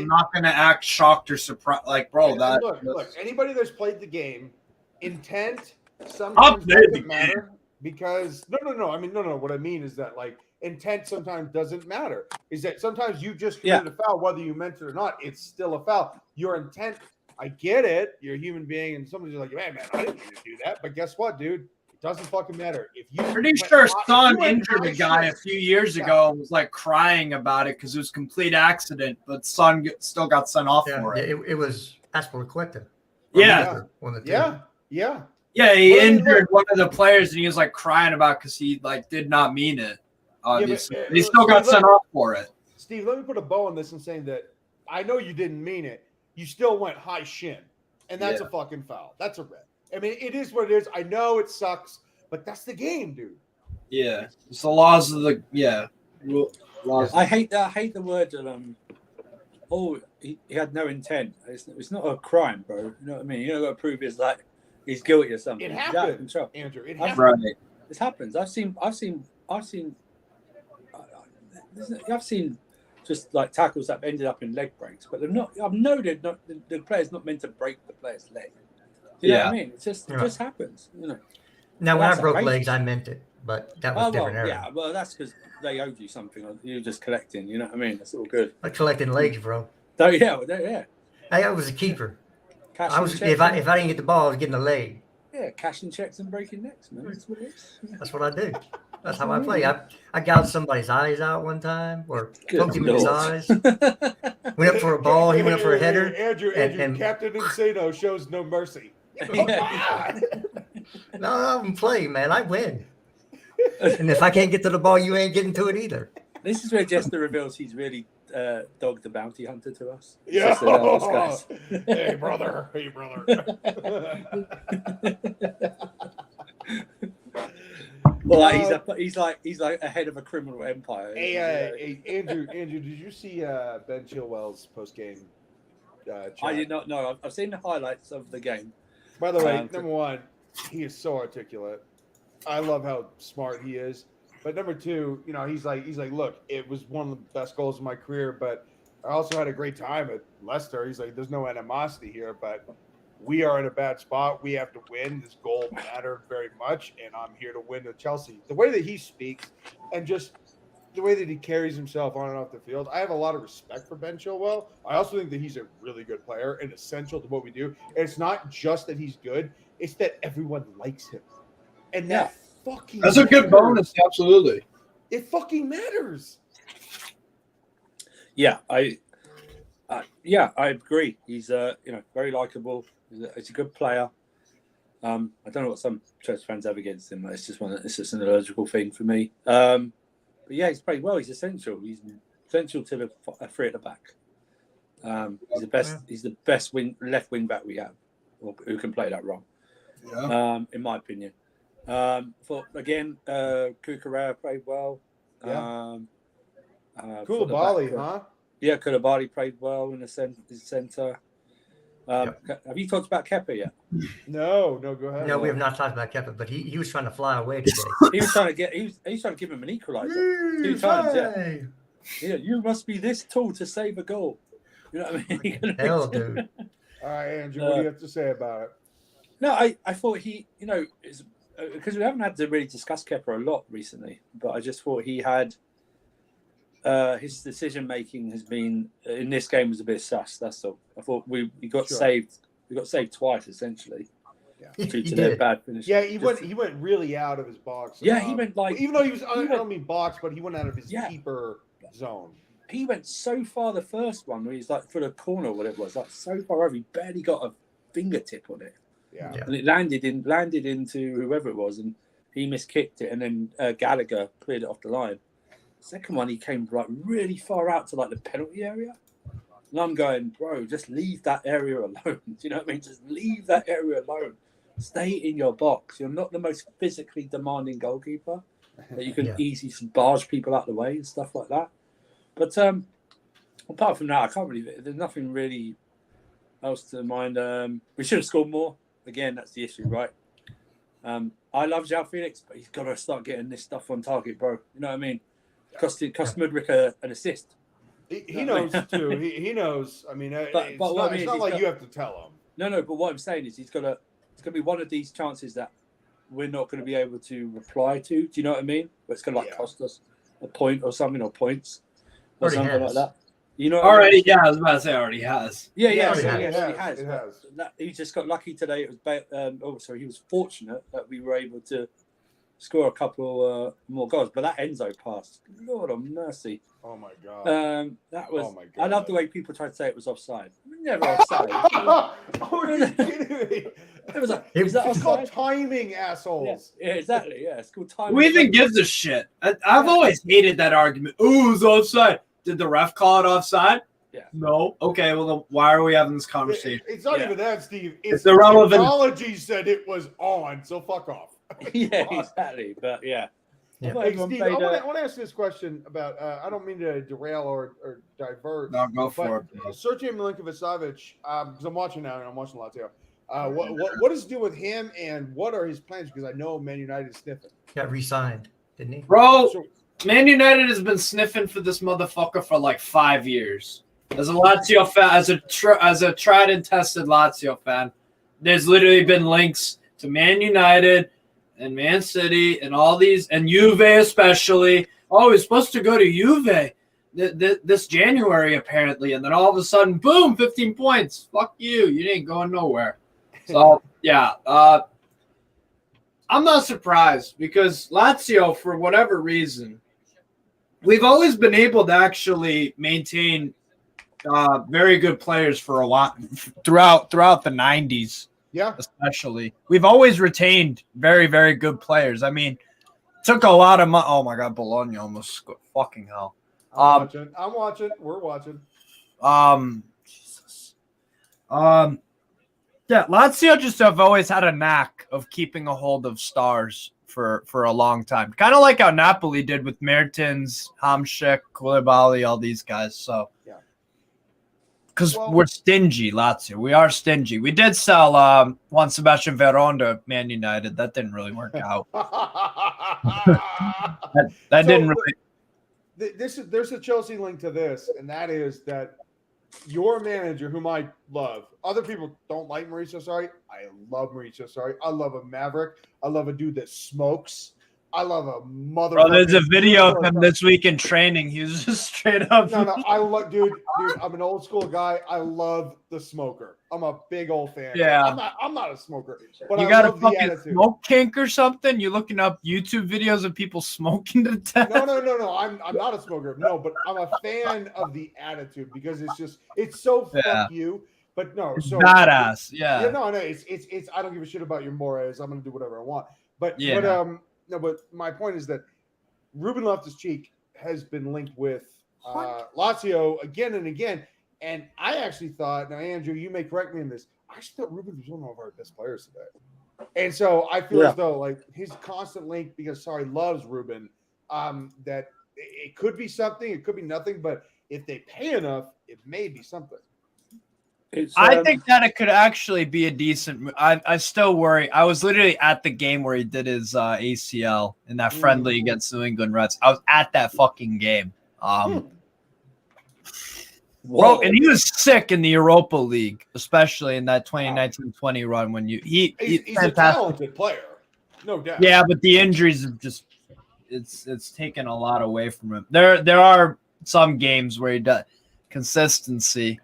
not gonna act shocked or surprised. Like, bro, And that look. Anybody that's played the game, intent sometimes played the doesn't matter because no. I mean, no. What I mean is that like intent sometimes doesn't matter. Is that sometimes you just committed a foul, whether you meant it or not, it's still a foul. Your intent, I get it. You're a human being, and somebody's like, man, I didn't mean to do that. But guess what, dude? It doesn't fucking matter. If you pretty sure Son injured a guy a few years ago and was like crying about it because it was a complete accident, but Son still got sent off for it. It was Aspilicueta. Yeah. Yeah. He injured one of the players and he was like crying about because he like did not mean it. Obviously, he still got sent off for it. Steve, let me put a bow on this and saying that I know you didn't mean it. You still went high shin, and that's a fucking foul. That's a red. I mean, it is what it is. I know it sucks, but that's the game, dude. Yeah, it's the laws of the laws. I hate that. I hate the word. He had no intent. It's not a crime, bro. You know what I mean? You don't got to prove he's guilty or something. It happened, Andrew. It happened. Right. This happens. I've seen just like tackles that ended up in leg breaks, but they're not. I know they're not. The player's not meant to break the player's leg. Do you know what I mean? It just happens. You know. Now, when I broke outrageous. legs, I meant it, but that was different era. Yeah, well, that's because they owed you something. You were just collecting. You know what I mean? That's all good. I collecting legs, bro. So yeah. Hey, I was a keeper. Cashing If checks I didn't get the ball, I was getting a leg. Yeah, cashing checks and breaking necks, man. That's what it is. That's what I do. That's how I play. I gouged somebody's eyes out one time, or poked him in his eyes. Went up for a ball. He went up for a header. Andrew, and Captain Insano shows no mercy. No, I'm playing, man. I win. And if I can't get to the ball, you ain't getting to it either. This is where Jester reveals he's really Dog the Bounty Hunter to us. Yeah. Just Hey, brother. Well, he's like a head of a criminal empire. Hey, Andrew, did you see Ben Chilwell's post game? I did not know. I've seen the highlights of the game. By the way, number one, he is so articulate. I love how smart he is. But number two, he's like, look, it was one of the best goals of my career, but I also had a great time at Leicester. He's like, there's no animosity here, but we are in a bad spot. We have to win. This goal mattered very much, and I'm here to win with Chelsea. The way that he speaks and just the way that he carries himself on and off the field, I have a lot of respect for Ben Chilwell. I also think that he's a really good player and essential to what we do. And it's not just that he's good, it's that everyone likes him. And that fucking That's a good bonus, absolutely. It fucking matters. Yeah, I agree. He's very likable. He's a good player. I don't know what some Chelsea fans have against him. It's just an allergical thing for me. But yeah, he's played well. He's essential. He's essential to the three at the back. He's the best. He's the best left wing back we have, who can play that role. Yeah. In my opinion. Cucurella played well. Yeah. Koulibaly, huh? Yeah, Koulibaly played well in the centre. Have you talked about Kepa yet? No, go ahead. No, we have not talked about Kevin, but he was trying to fly away today. He was trying to give him an equaliser 2 times. Yeah, you must be this tall to save a goal. You know what I mean? Hell, dude. All right, Andrew, what do you have to say about it? No, I thought he, because we haven't had to really discuss Kepa a lot recently, but I just thought he had his decision making has been in this game was a bit sus. That's all. I thought we got saved. We got saved twice essentially. Yeah. Due to their bad finish. Yeah, he went really out of his box. Yeah, he went like even though he was I don't mean box, but he went out of his keeper zone. He went so far the first one where he's like for the corner or whatever it was, like so far over, he barely got a fingertip on it. Yeah. And it landed into whoever it was, and he miskicked it, and then Gallagher cleared it off the line. Second one, he came like really far out to like the penalty area. And I'm going, bro, just leave that area alone. Do you know what I mean? Just leave that area alone. Stay in your box. You're not the most physically demanding goalkeeper that you can easily barge people out of the way and stuff like that. But apart from that, I can't really. There's nothing really else to mind. We should have scored more. Again, that's the issue, right? I love João Felix, but he's got to start getting this stuff on target, bro. You know what I mean? Cost Mudryk an assist. He knows too. He knows. I mean, it's not like you have to tell him. No. But what I'm saying is, it's going to be one of these chances that we're not going to be able to reply to. Do you know what I mean? But it's going to cost us a point or something, or points or something like that. You know, already. Yeah, I was about to say already has. Yeah, it has. It has. He just got lucky today. It was he was fortunate that we were able to score a couple more goals. But that Enzo pass, Lord of mercy! Oh my god! That was. Oh my god! I love the way people try to say it was offside. Never offside. Are you kidding me? It was like, it's called timing, assholes. Yeah, exactly. Yeah, it's called timing. Who even gives a shit? I've always hated that argument. Ooh, it's offside. Did the ref call it offside? Yeah. No. Okay, well, then why are we having this conversation? It's not even that, Steve. It's irrelevant. Technology said it was on, so fuck off. Yeah, exactly. But yeah. Hey, Steve, I want to ask you this question about. I don't mean to derail or divert. No, go for it. Sergej Milinkovic-Savic, because I'm watching now and I'm watching Lazio. What is the deal with him, and what are his plans? Because I know Man United is sniffing. Got re-signed, didn't he? Bro, Man United has been sniffing for this motherfucker for like 5 years. As a Lazio fan, as a tried and tested Lazio fan, there's literally been links to Man United and Man City and all these, and Juve especially. Oh, he's supposed to go to Juve this January apparently, and then all of a sudden, boom, 15 points. Fuck you. You ain't going nowhere. So, yeah. I'm not surprised because Lazio, for whatever reason, we've always been able to actually maintain very good players for a while throughout the 90s. Yeah, especially we've always retained very, very good players. I mean, took a lot of money. Oh my God, Bologna almost scored. Fucking hell. I'm watching. We're watching. Jesus. Yeah, Lazio just have always had a knack of keeping a hold of stars for a long time. Kind of like how Napoli did with Mertens, Hamšík, Koulibaly, all these guys. So, yeah. Because we're stingy, Lazio. We are stingy. We did sell Juan Sebastian Veron to Man United. That didn't really work out. that didn't really. There's a Chelsea link to this, and that is that your manager, whom I love, other people don't like Mauricio Sarri. I love Mauricio Sarri. I love a maverick. I love a dude that smokes. I love a mother. Bro, there's a video of him this week in training. He was just straight up. No, I love, dude. I'm an old school guy. I love the smoker. I'm a big old fan. Yeah, I'm not a smoker, but you got a fucking smoke kink or something. You looking up YouTube videos of people smoking to death? No. I'm not a smoker. No, but I'm a fan of the attitude because it's so fuck you. But no, so badass. Yeah. No. It's. I don't give a shit about your mores. I'm gonna do whatever I want. But No, but my point is that Ruben Loftus-Cheek has been linked with Lazio again and again. And I actually thought, now, Andrew, you may correct me in this, I actually thought Ruben was one of our best players today. And so I feel as though, like, his constant link, because Sarri loves Ruben, that it could be something, it could be nothing, but if they pay enough, it may be something. I think that it could actually be a decent. I still worry. I was literally at the game where he did his ACL in that friendly against New England Reds. I was at that fucking game. Bro, and he was sick in the Europa League, especially in that 2019-20 run when he's a talented player, no doubt. Yeah, but the injuries have just it's taken a lot away from him. There are some games where he does consistency.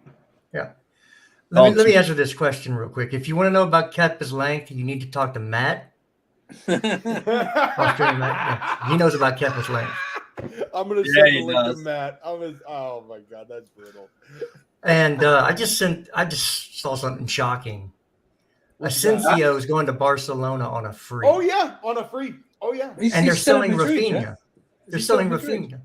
Yeah. Let me answer this question real quick. If you want to know about Kepka's length, you need to talk to Matt. Australian Matt. Yeah, he knows about Kepka's length. I'm gonna send a link to Matt. Oh my god, that's brutal. And I just saw something shocking. Asensio is going to Barcelona on a free. Oh yeah, on a free. Oh yeah. And they're selling Rafinha. They're selling Rafinha.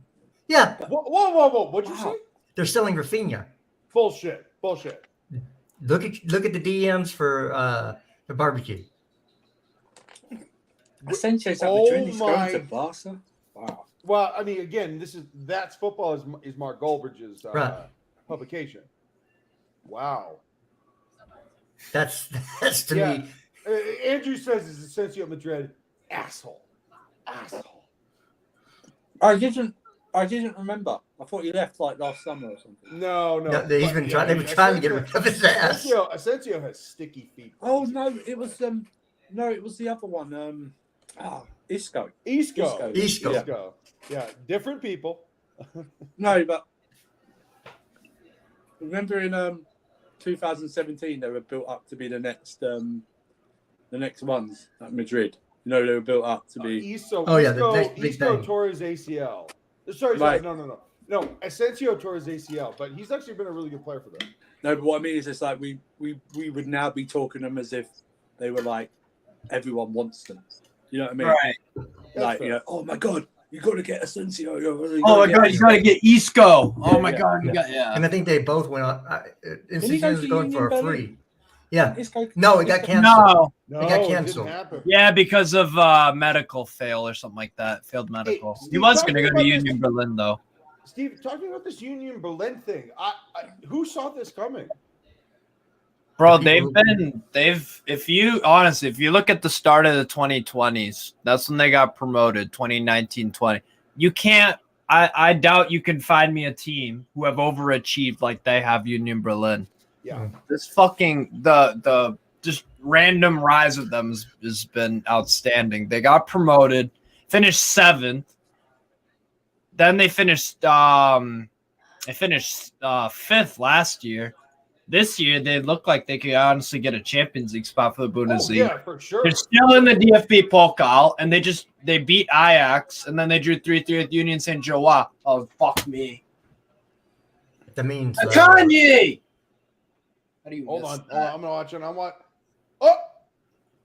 Yeah. Whoa! What'd you say? They're selling Rafinha. Bullshit. Look at the DMs for the barbecue. Asensio's at Madrid. He's going to Barca. Wow. Well, I mean, again, that's football is Mark Goldbridge's publication. Wow. That's to me. Andrew says is Asensio at Madrid. Asshole. I didn't remember. I thought he left like last summer or something. No. They've been trying to get rid of his ass. Asensio has sticky feet. Oh no, it was the other one. Isco. Yeah, different people. No, but remember in 2017 they were built up to be the next ones at Madrid. You know, they were built up to be. Isco the tore his ACL. Sorry, right. No, Asensio tore his ACL, but he's actually been a really good player for them. No, but what I mean is it's like we would now be talking them as if they were like everyone wants them. You know what I mean? Right. Like, you know, oh my god, you got to get Asensio. Oh my god, you got to get Isco. Oh my god, And I think they both went on. Asensio was going for a free. Yeah. No, it got canceled. No, it got canceled. Yeah, because of medical fail or something like that. Failed medical. Steve, he was going to go to Union Berlin though. Steve, talking about this Union Berlin thing, who saw this coming? Bro, if you look at the start of the 2020s, that's when they got promoted, 2019-20. You can't, I doubt you can find me a team who have overachieved like they have Union Berlin. Yeah. This fucking, the just random rise of them has been outstanding. They got promoted, finished 7th. Then they finished 5th last year. This year, they look like they could honestly get a Champions League spot for the Bundesliga. Yeah, for sure. They're still in the DFB Pokal, and they beat Ajax, and then they drew 3-3 with Union Saint-Gilloise. Oh, fuck me. That means Kanye. How do you Hold miss on. that? I'm watching.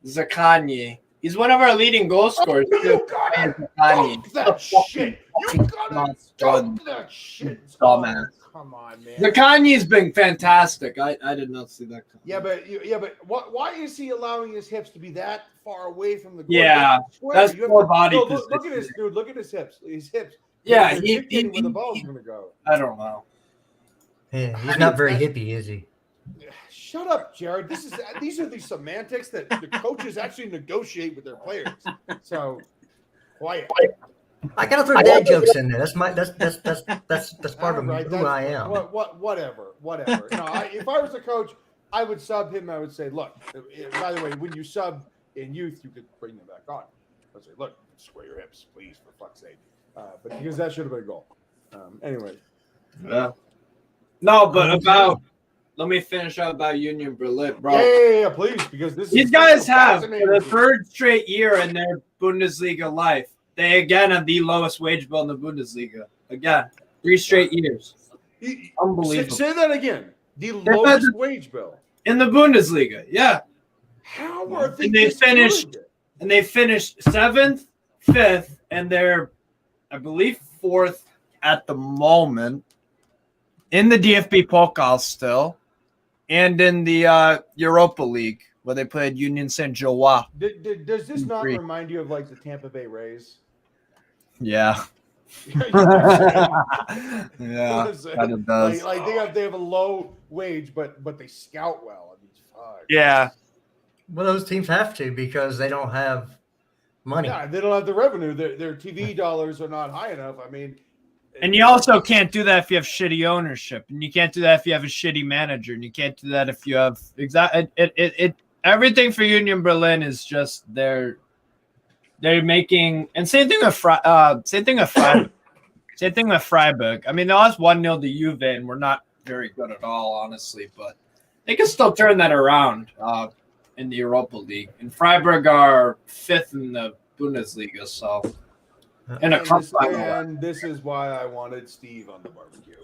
Zakanye. He's one of our leading goal scorers. You gotta dunk that shit. You gotta dunk that shit. Dumbass. Come on, man. Zakanye's been fantastic. I did not see that coming. Yeah, but why is he allowing his hips to be that far away from the goal? Yeah, that's poor body position. Look at this dude. Look at his hips. His hips. Yeah, where the ball's gonna go. I don't know. Yeah, he's not very hippie, is he? Shut up, Jared. These are the semantics that the coaches actually negotiate with their players. So quiet. I gotta throw dad jokes in there. That's part of who I am. Whatever. No, if I was a coach, I would sub him. I would say, look. By the way, when you sub in youth, you could bring them back on. I'd say, look, square your hips, please, for fuck's sake. But because that should have been a goal. Anyway. Yeah. No, but let me finish up about Union Berlin, bro. Yeah, please, because these guys have for the 3rd straight year in their Bundesliga life. They again have the lowest wage bill in the Bundesliga. Again, 3 straight years. Unbelievable. Say that again. The lowest wage bill in the Bundesliga. Yeah. How are they? And they finished 7th, 5th, and they're, I believe, 4th at the moment in the DFB Pokal still, and in the Europa League where they played Union Saint-Gilloise. Does this not remind you of like the Tampa Bay Rays? Yeah. Yeah, kind of does. Like they have a low wage, but they scout well. I mean, fuck. Yeah. Well, those teams have to because they don't have money. Yeah, they don't have the revenue. Their TV dollars are not high enough. I mean, And you also can't do that if you have shitty ownership, and you can't do that if you have a shitty manager, and you can't do that if you have everything for Union Berlin is just they're making, and same thing with Freiburg. I mean, they lost 1-0 to Juve, and we're not very good at all, honestly, but they can still turn that around in the Europa League. And Freiburg are 5th in the Bundesliga, so. And this is why I wanted Steve on the barbecue.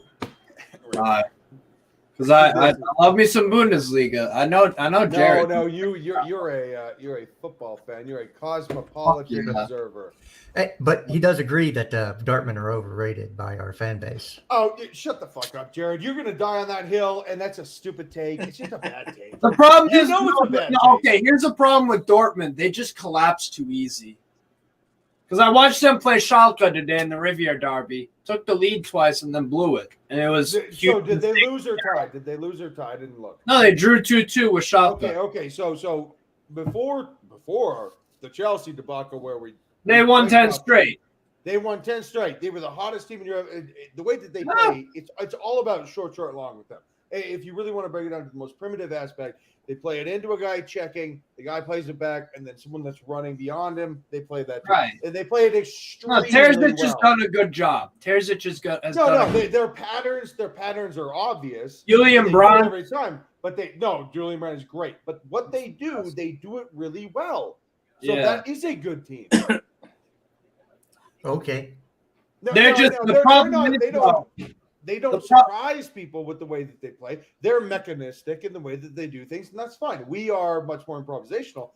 Because I love me some Bundesliga. I know Jared. No, you're a football fan. You're a cosmopolitan observer. Hey, but he does agree that Dortmund are overrated by our fan base. Oh, shut the fuck up, Jared. You're gonna die on that hill, and that's a stupid take. It's just a bad take. The problem is, it's a bad take. Okay, here's the problem with Dortmund. They just collapse too easy. Because I watched them play Schalke today in the Riviera Derby. Took the lead twice and then blew it. And it was so did they lose or tie? Did they lose or tie? I didn't look. No, they drew 2-2 with Schalke. Okay. So before the Chelsea debacle where they won 10 straight. They won 10 straight. They were the hottest team in Europe. The way that they play, it's all about short, long with them. If you really want to break it down to the most primitive aspect, they play it into a guy checking, the guy plays it back, and then someone that's running beyond him, they play that. Right. And they play it extremely Terzic has done a good job. Terzic has done their patterns are obvious. Julian Brandt every time. But Julian Brandt is great. But what they do it really well. So that is a good team. Okay. They don't surprise people with the way that they play. They're mechanistic in the way that they do things, and that's fine. We are much more improvisational,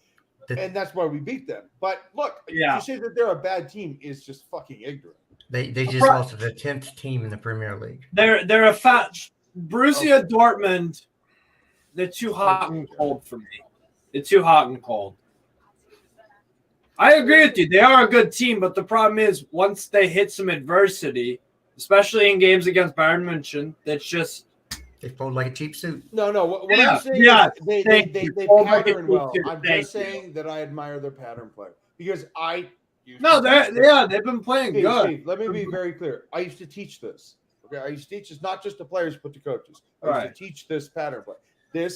and that's why we beat them. But look, to say that they're a bad team is just fucking ignorant. They just lost to the 10th team in the Premier League. They're a fat Borussia Dortmund. They're too hot and cold for me. They're too hot and cold. I agree with you. They are a good team, but the problem is once they hit some adversity, especially in games against Bayern München, that's just they fold like a cheap suit. No. What I'm saying is they pattern well. I'm just saying that I admire their pattern play because they've been playing good. Steve, let me be very clear. I used to teach this. Okay, I used to teach this not just to players but to coaches. I used to teach this pattern play.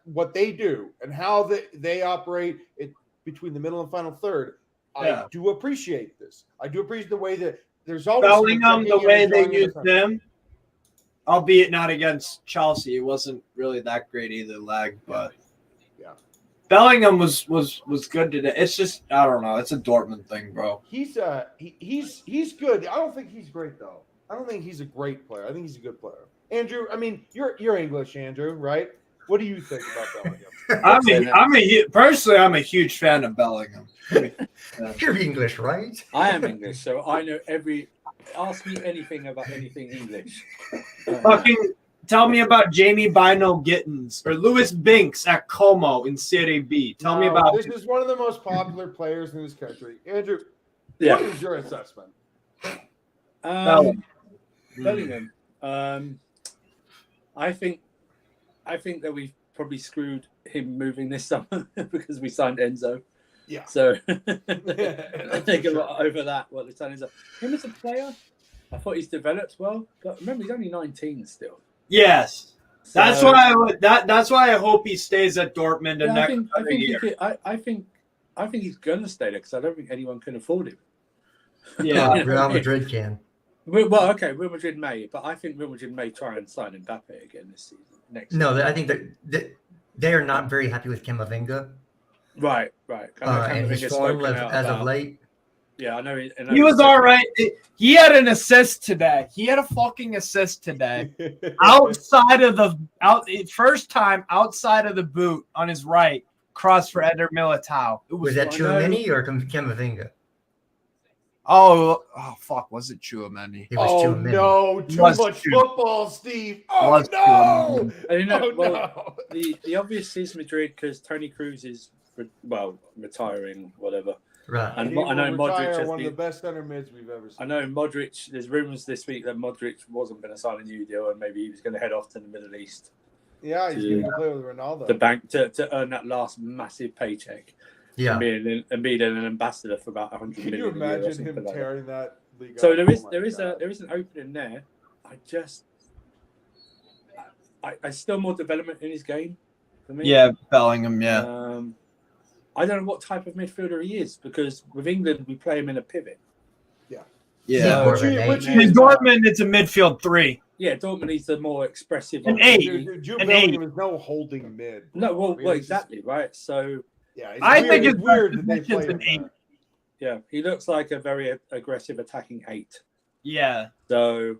What they do and how they operate between the middle and final third. I do appreciate this. I do appreciate the way that. There's always Bellingham, the way they used them, albeit not against Chelsea. It wasn't really that great either leg, but Bellingham was good today. It's just I don't know. It's a Dortmund thing, bro. He's good. I don't think he's great though. I don't think he's a great player. I think he's a good player. Andrew, I mean, you're English, Andrew, right? What do you think about Bellingham? Personally, I'm a huge fan of Bellingham. You're English, right? I am English, so I know ask me anything about anything English. Fucking tell me about Jamie Bino Gittins or Lewis Binks at Como in Serie B. Tell me about this. Is one of the most popular players in this country. Andrew, what is your assessment? Bellingham. I think that we've probably screwed him moving this summer because we signed Enzo. Yeah. So I think a lot over that. What the signing is. Him as a player, I thought he's developed well, but remember he's only 19 still. Yes. So, that's why I hope he stays at Dortmund I think he's gonna stay there because I don't think anyone can afford him. Yeah, Real Madrid can. Well, okay, Real Madrid may, but I think Real Madrid may try and sign Mbappe again this season. I think that they are not very happy with Camavinga. Right. And his form as of late. Yeah, I know. He was all right. He had an assist today. He had a fucking assist today. First time outside of the boot on his right, cross for Eder Militao. Was that Tchouaméni or Camavinga? Oh, fuck. Was it Tchouaméni? It was Tchouaméni. No. Too much football, Steve. Oh, no. The obvious is Madrid because Toni Kroos is, retiring, whatever. Right. And he will I know Modric retire has one of the been. best center mids we've ever seen. I know Modric. There's rumours this week that Modric wasn't going to sign a new deal, and maybe he was going to head off to the Middle East. Yeah, he's going to play with Ronaldo. The bank to earn that last massive paycheck. Yeah. And being an ambassador for about 100 Can million. you a year or imagine something him like that. tearing that league So up? there is Oh my there is God. there is an opening there. I still more development in his game for me. Yeah, Bellingham. Yeah. I don't know what type of midfielder he is because with England we play him in a pivot. Yeah, Which In is Dortmund, it's a midfield 3. Yeah, Dortmund is the more expressive. An of- 8. Jude An Bellingham is no holding mid. No, well, I mean, well it's just- exactly right. So Yeah, I think it's his weird that they position's play an him 8. there. yeah, he looks like a very aggressive attacking 8. Yeah. So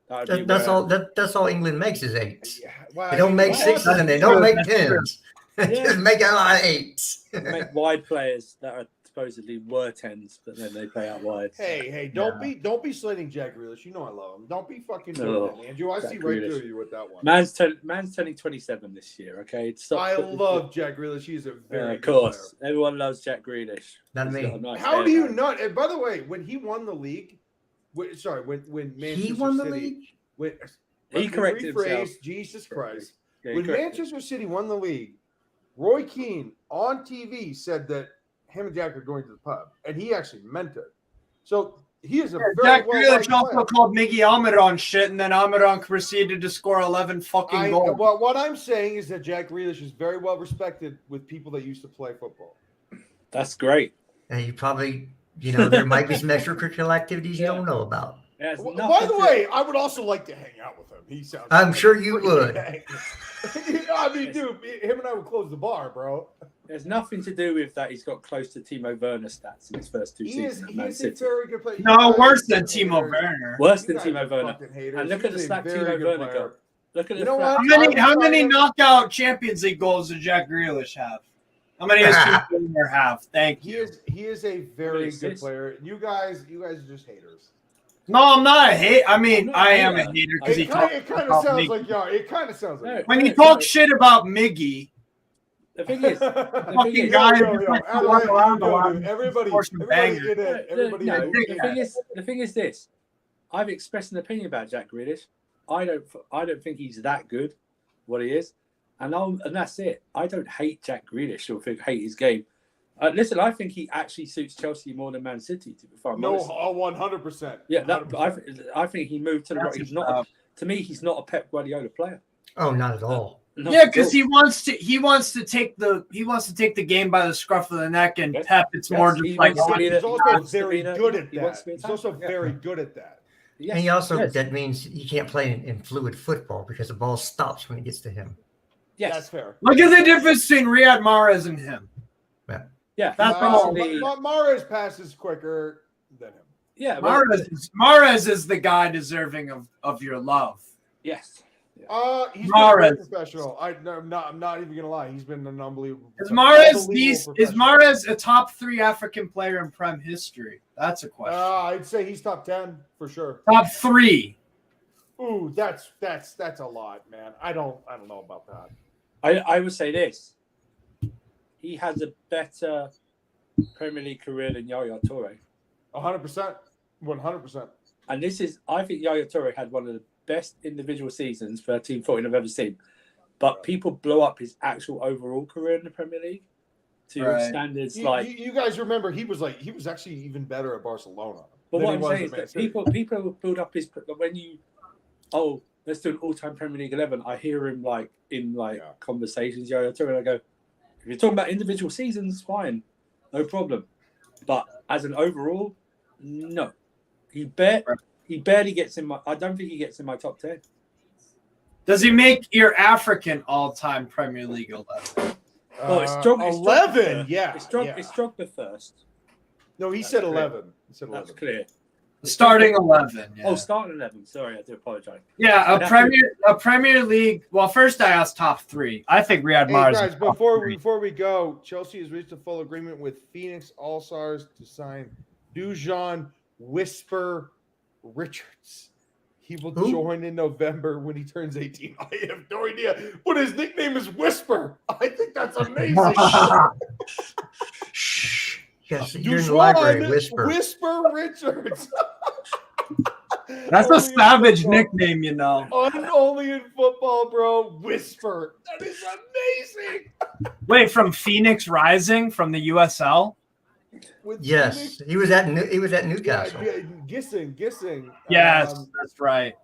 that would be That's where- all. That's all England makes is 8s. Yeah, well, They don't make well, 6s that's and they don't make true. That's 10s. Yeah. Just make a lot of 8s. make wide players that are supposedly were 10s, but then they play out wide. Hey, don't be slating Jack Grealish. You know I love him. Don't be fucking doing No, that, Andrew. I Jack see right Grealish. through you with that one. Man's turning 27 this year. Okay, stop I putting- love Jack Grealish. He's a very of good course, everyone loves Jack Grealish. Not He's me. got a nice How do you hairline. not? And by the way, when he won the league, when Manchester He won the City, league. When, He let me corrected rephrase, himself. Jesus Christ. Yeah, he When corrected. Manchester City won the league, Roy Keane on TV said that him and Jack are going to the pub, and he actually meant it. So he is a very Jack well Grealish liked also player. called Miggy Almiron shit, and then Almiron proceeded to score 11 fucking goals. Well, what I'm saying is that Jack Grealish is very well respected with people that used to play football. That's great. And you probably, there might be some extracurricular activities you don't know about. It has By nothing the to- way, I would also like to hang out with him. He sounds. I'm like sure a you pretty would. good hang. I mean, dude, him and I would close the bar, bro. there's nothing to do with that. He's got close to Timo Werner stats in his first 2 He seasons is. at He Man is a City. very good player. No, You guys worse are than Timo haters. Werner. Worse You than guys Timo are Werner. fucking haters. And look at the He's a stat very Timo good Werner player. got. Look at You the know fact- what? How many knockout Champions League goals did Jack Grealish have? How many does Timo Werner have? Thank He you. is a very good assists? player. You guys are just haters. No, I'm not a hate. I mean, I'm not I a am a hater. hater because he It talks kind of about sounds Miggy. like y'all. It kind of sounds like. No, When no, he talks shit about Miggy, The thing is, fucking is- guy Yo, who's yo, like yo, walking around a yo, lot dude, and everybody score some in bangers. it. Everybody no, in it. the thing is this. I've expressed an opinion about Jack Grealish. I don't think he's that good, what he is, and that's it. I don't hate Jack Grealish or hate his game. Listen, I think he actually suits Chelsea more than Man City. To be fair, No, 100%. yeah, 100%. I think he moved to the right. That's He's not. To me, he's not a Pep Guardiola player. Oh, not at all. Not Yeah, at because all. he wants to take the game by the scruff of the neck, and Yes. Pep, it's more Yes, just he like wants to be He's the- also wants to very be the- good at he wants that. to be a He's also champion, yeah. very good at that. Yes, And he also, yes, that means he can't play in fluid football because the ball stops when it gets to him. yes. That's fair. Look at the difference between Riyad Mahrez and him. Yeah, That's he's all. basically- Mahrez passes quicker than him. Yeah, well, Mahrez is the guy deserving of your love. yes. He's been a great Mahrez. professional. I'm not even gonna lie. He's been an unbelievable. Is unbelievable professional. Mahrez a top 3 African player in Prem history? That's a question. I'd say he's top 10 for sure. Top 3. Ooh, that's a lot, man. I don't know about that. I would say this. He has a better Premier League career than Yaya Toure. 100%, 100%. And this is, I think Yaya Toure had one of the best individual seasons for Team 14 I've ever seen. But people blow up his actual overall career in the Premier League to Right. standards You, like. you guys remember he was actually even better at Barcelona. But than what he I'm was saying at is Man that City. people build up his when you let's do an all-time Premier League 11. I hear him in conversations, Yaya Toure, and I go, if you're talking about individual seasons, fine, no problem. But as an overall, no, he barely gets in my. I don't think he gets in my top 10. Does he make your African all-time Premier League 11? Oh, it's Drogba. 11. Yeah, It's yeah. Drogba first. No, he That's said clear. 11. He said That's 11. clear. Starting 11. Yeah. Oh, starting 11. Sorry, I do apologize. Yeah, That's a Premier League. Well, first I asked top 3. I think Riyad Hey Mahrez. guys, is top before 3. we go, Chelsea has reached a full agreement with Phoenix All Stars to sign Dujon Whisper Richards. He will Who? join in November when he turns 18. I have no idea, but his nickname is Whisper. I think that's amazing. Yes, you're in the library. Duswan Whisper. Richards. That's a Only in savage football. nickname, you know. Only in football, bro. Whisper. That is amazing. Wait, from Phoenix Rising from the USL? With Yes, Phoenix- he was at Newcastle. Yeah, Gissing. Yes, that's right.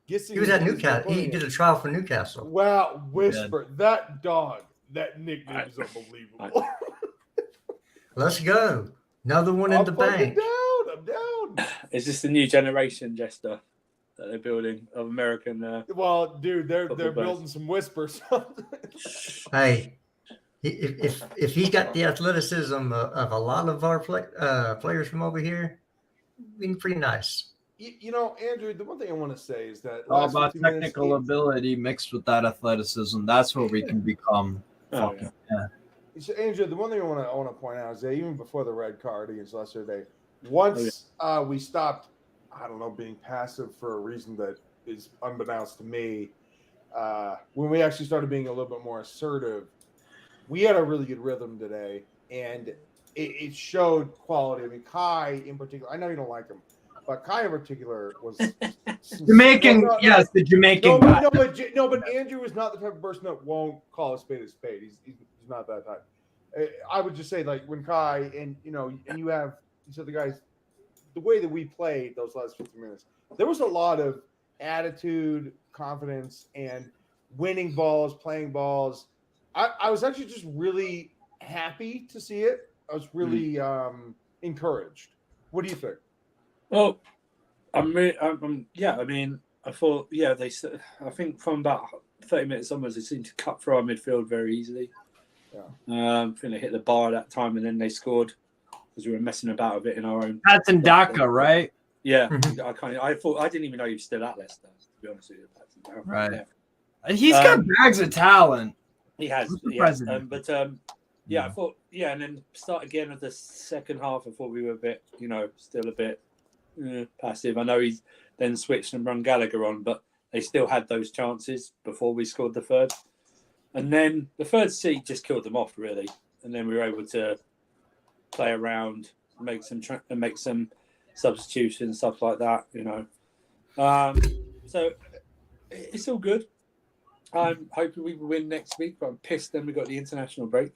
Gissing. He was at is Newcastle. He playing did it. a trial for Newcastle. Wow, Whisper. That dog. That nickname is unbelievable. Let's go. Another one in I'm the fucking bank. down. I'm down. Is this the new generation, Jester, that they're building of American? Well, dude, they're Football building some whispers. Hey, if he's got the athleticism of a lot of our players from over here, been pretty nice. You know, Andrew, the one thing I want to say is that All last about 15 minutes, technical ability mixed with that athleticism. That's where we can become Oh, fucking. Yeah. So, Andrew, the one thing I want to point out is that even before the red card against Leicester today, once we stopped, I don't know, being passive for a reason that is unbeknownst to me, when we actually started being a little bit more assertive, we had a really good rhythm today, and it showed quality. I mean, Kai in particular, I know you don't like him, but Kai in particular was Jamaican, Well, no, yes, the Jamaican guy. but Andrew is not the type of person that won't call a spade a spade. He's not that type. I would just say, like, when Kai and you have these other guys, the way that we played those last 15 minutes, there was a lot of attitude, confidence, and winning balls, playing balls. I was actually just really happy to see it. I was really encouraged. What do you think? Well, I mean, I thought, I think from about 30 minutes onwards, they seemed to cut through our midfield very easily. Yeah. I think they hit the bar at that time, and then they scored because we were messing about a bit in our own. That's in Dhaka, right? Yeah, Mhm. I didn't even know he was still at Leicester, to be honest with you. Right. Yeah. He's got bags of talent. He has. Who's the He has. president? I thought, and then start again of the second half. I thought we were a bit, still a bit passive. I know he's then switched and run Gallagher on, but they still had those chances before we scored the third. And then the third seat just killed them off, really. And then we were able to play around, make some substitutions, stuff like that, So it's all good. I'm hoping we will win next week, but I'm pissed then we got the international break.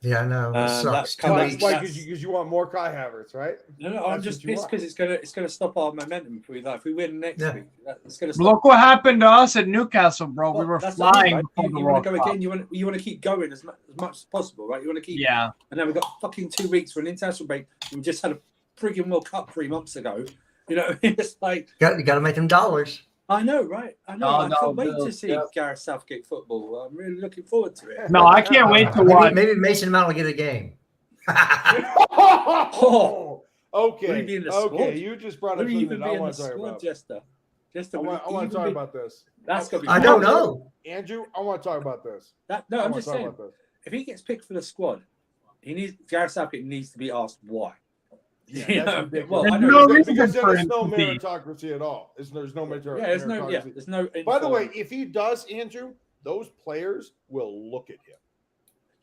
Yeah, I know. It sucks. That's Because you want more Kai Havertz, right? No, I'm just pissed because it's gonna stop our momentum if we win next week. It's gonna stop. Look what happened to us at Newcastle, bro. We were That's what I mean, flying. right? before You the want to World go Cup. again. You want to keep going as much as possible, right? You want to keep. Yeah. And then we got fucking 2 weeks for an international break. We just had a freaking World Cup 3 months ago. It's like You got to make them dollars. I know, right? I know. I can't wait to see yeah. Gareth Southgate football. I'm really looking forward to it. No, I can't wait to watch. Maybe Mason Mount will get a game. Oh, okay. Will he be in the squad? You just brought Will up he something even that be I in the want to talk squad, about. Jester? I want to talk about this. That's gonna be. I don't know. Andrew, I want to talk about this. I'm just saying. If he gets picked for the squad, Gareth Southgate needs to be asked why. Yeah, that's ridiculous. Well, I There's know. no reason because for there's him no to be. meritocracy at all. There's no meritocracy. There's no. By the way, if he does, Andrew, those players will look at him.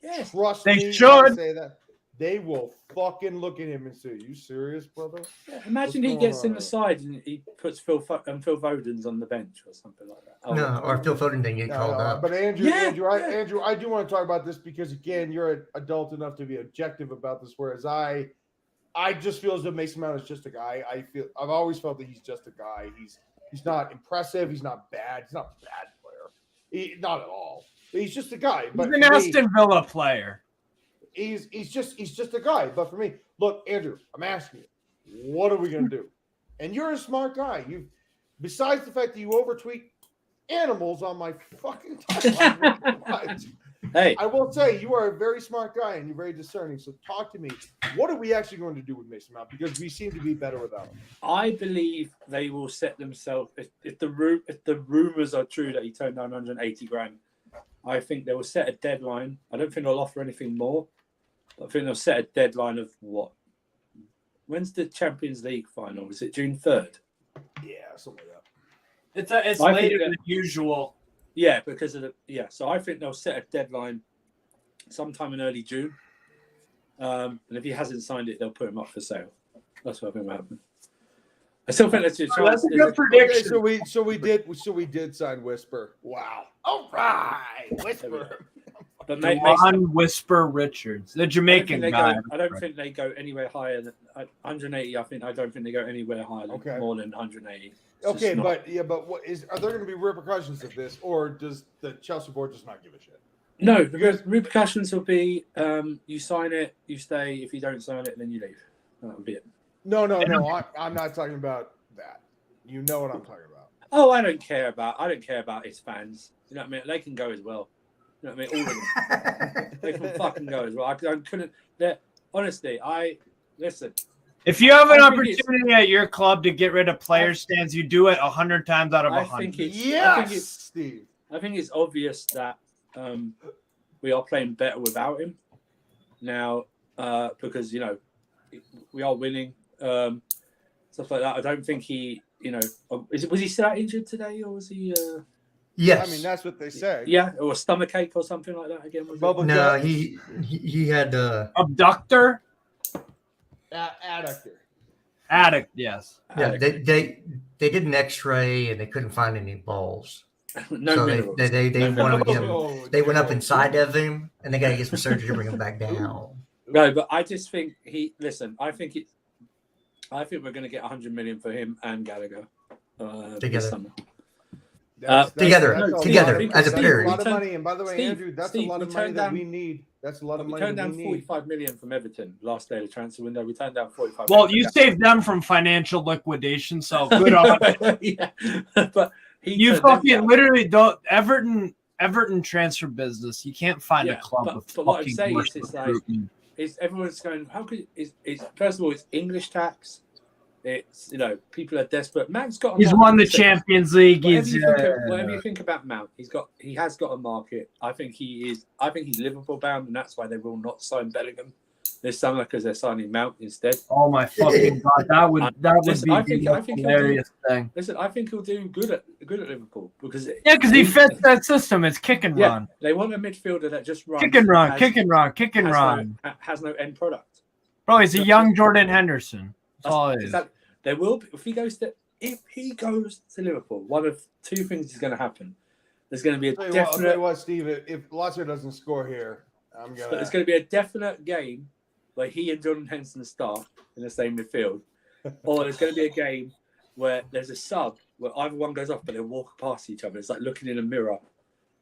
yes, Trust They me when I should. say that. They will fucking look at him and say, "You serious, brother?" imagine What's he gets going in on the side and he puts Phil Foden's on the bench or something like that. Oh, No, or Phil Foden didn't get called up. But Andrew, Yeah, Andrew, I do want to talk about this because again, you're an adult enough to be objective about this, whereas I just feel as though Mason Mount is just a guy. I've always felt that he's just a guy. He's not impressive. He's not bad. He's not a bad player. Not at all. He's just a guy. But He's an for me, Aston Villa player. he's just a guy. But for me, look, Andrew, I'm asking you, what are we gonna do? And you're a smart guy. Besides the fact that you overtweet animals on my fucking timeline. hey, I will say you are a very smart guy and you're very discerning. So talk to me. What are we actually going to do with Mason Mount? Because we seem to be better without him. I believe they will set themselves. If the rumors are true that he turned down 180 grand, I think they will set a deadline. I don't think they'll offer anything more. But I think they'll set a deadline of what? When's the Champions League final? Is it June 3rd? Yeah, something like that. It's I later think than usual. Yeah, because of So I think they'll set a deadline sometime in early June. And if he hasn't signed it, they'll put him up for sale. That's what I think will happen. I still think that's a chance. That's a good Okay, prediction. so we did sign Whisper. Wow. All right, Whisper. But Ron Whisper Richards, the Jamaican guy. I don't think they go anywhere higher than 180. I don't think they go anywhere higher than more than 180. Okay, but are there going to be repercussions of this, or does the Chelsea board just not give a shit? No, the repercussions will be you sign it, you stay. If you don't sign it, then you leave. That would be it. No. I'm not talking about that. You know what I'm talking about. Oh, I don't care about his fans. You know what I mean? They can go as well. You know what I mean? All of them. They can fucking go as well. I couldn't. Honestly, listen. If you have an opportunity at your club to get rid of player stands, you do it 100 times out of 100. Steve. I think it's obvious that we are playing better without him now because we are winning stuff like that. I don't think he, was he still out injured today or was he? Yes. I mean, that's what they say. Yeah, or a stomach ache or something like that again. No, he had abductor. Adductor. Yes. Yeah, they did an X-ray and they couldn't find any balls. No minerals. They wanted to get him. They went up inside of him, and they got to get some surgery to bring him back down. No, but I just think I think we're going to get 100 million for him and Gallagher together. Summer. Together as a pair. That's a lot of money, and by the way, Steve, Andrew, that's a lot of money that we need. That's a lot of money. We turned down 45 million from Everton last day of the transfer window. We turned down 45. Well, you saved them from financial liquidation, so good on you. Yeah, but you fucking literally don't Everton transfer business. You can't find a club with but what I'm saying is, it's everyone's going. How could it's first of all, it's English tax. It's people are desperate. Mount's got. He's won the Champions League. Whatever you think about Mount, he has got a market. I think he's Liverpool bound, and that's why they will not sign Bellingham this summer because they're signing Mount instead. Oh my fucking god, that would be the hilarious thing. Listen, I think he'll do good at Liverpool because he fits that system. It's kick and run. They want a midfielder that just runs. Kick and run. Has no end product. Bro, he's a young Jordan Henderson. That's all it is. There will be, if he goes to Liverpool, one of two things is going to happen. There's going to be a definite. I'll tell you what, Steve. If Leicester doesn't score here, There's going to be a definite game where he and Jordan Henderson start in the same midfield, or there's going to be a game where there's a sub where either one goes off, but they walk past each other. It's like looking in a mirror.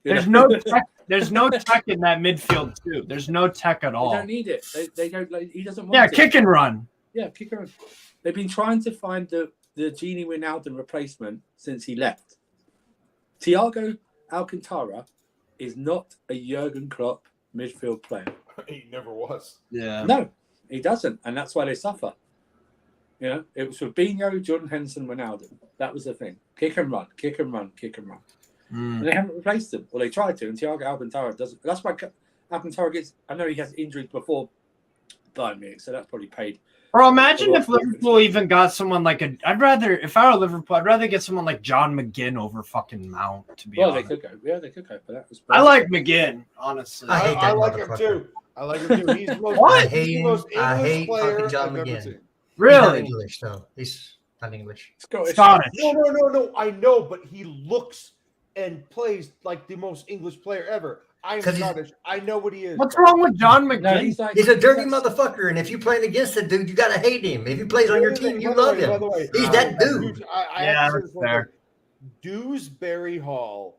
There's no tech in that midfield too. There's no tech at all. They don't need it. They don't. He doesn't want it. Kick and run. Yeah, kick and run. They've been trying to find the Gini Wijnaldum replacement since he left. Thiago Alcantara is not a Jurgen Klopp midfield player. He never was. Yeah. No, he doesn't, and that's why they suffer. It was Fabinho, Jordan Henderson, Wijnaldum. That was the thing. Kick and run. And they haven't replaced him. Well, they tried to, and Thiago Alcantara doesn't. That's why Alcantara gets. I know he has injuries before Bayern Munich, so that's probably paid. Bro, imagine if Liverpool even got someone like if I were Liverpool, I'd rather get someone like John McGinn over fucking Mount, to be honest. They could go. Yeah, they could go for that. I like McGinn, honestly. I like him too. He's the most, what? I hate fucking John McGinn. Really? He's not English, though. He's not English. Scottish. No. I know, but he looks and plays like the most English player ever. I'm Scottish. I know what he is. What's wrong with John McGinn? No, he's a dirty motherfucker, and if you're playing against the dude, you gotta hate him. If he plays on your team, you love him. He's that dude. That's fair. Dewsbury Hall.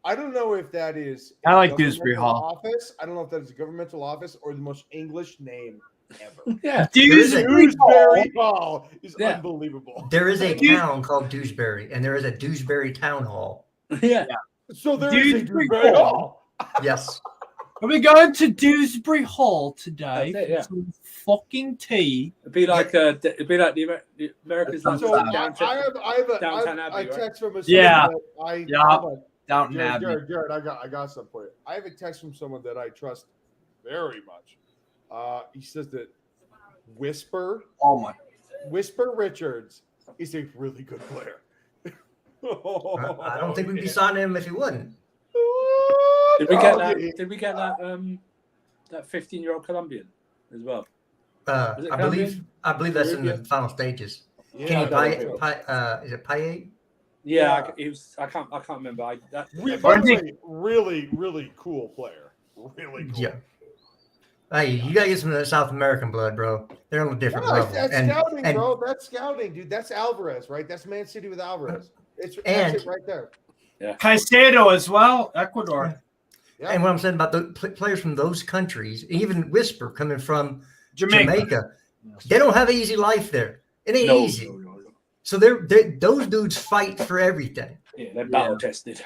I don't know if that is. I like Dewsbury Hall. Office. I don't know if that is a governmental office or the most English name ever. Yeah, Dewsbury Hall is unbelievable. There is a town called Dewsbury, and there is a Dewsbury Town Hall. Yeah. So there is a Dewsbury Hall. Yes. Are we going to Dewsbury Hall today? That's it, yeah. Some fucking tea. It'd be like the America's Lunch. So I have a text from a Downton Abbey. Jared, I got something for you. I have a text from someone that I trust very much. He says that Whisper Richards is a really good player. I don't think we'd be signing him if he wouldn't. Did we get that? Did we get that? That 15-year-old Colombian? as well. Was it I believe that's in the Caribbean? final stages. Yeah, Kenny I Pyatt, think so. is it Pyatt? Yeah, Yeah. I can't remember. By I the think- way, really cool player. Really cool. Yeah. Hey, you gotta get some of that South American blood, bro. They're on a different No, level. that's And- scouting, and- bro. That's scouting, dude. That's Alvarez, right? That's Man City with Alvarez. That's And- it right there. Caicedo as well, Ecuador, Yeah. And what I'm saying about the players from those countries, even Whisper coming from Jamaica. Jamaica, they don't have an easy life there. It ain't No, easy. no. So those dudes fight for everything. Yeah, they're battle tested.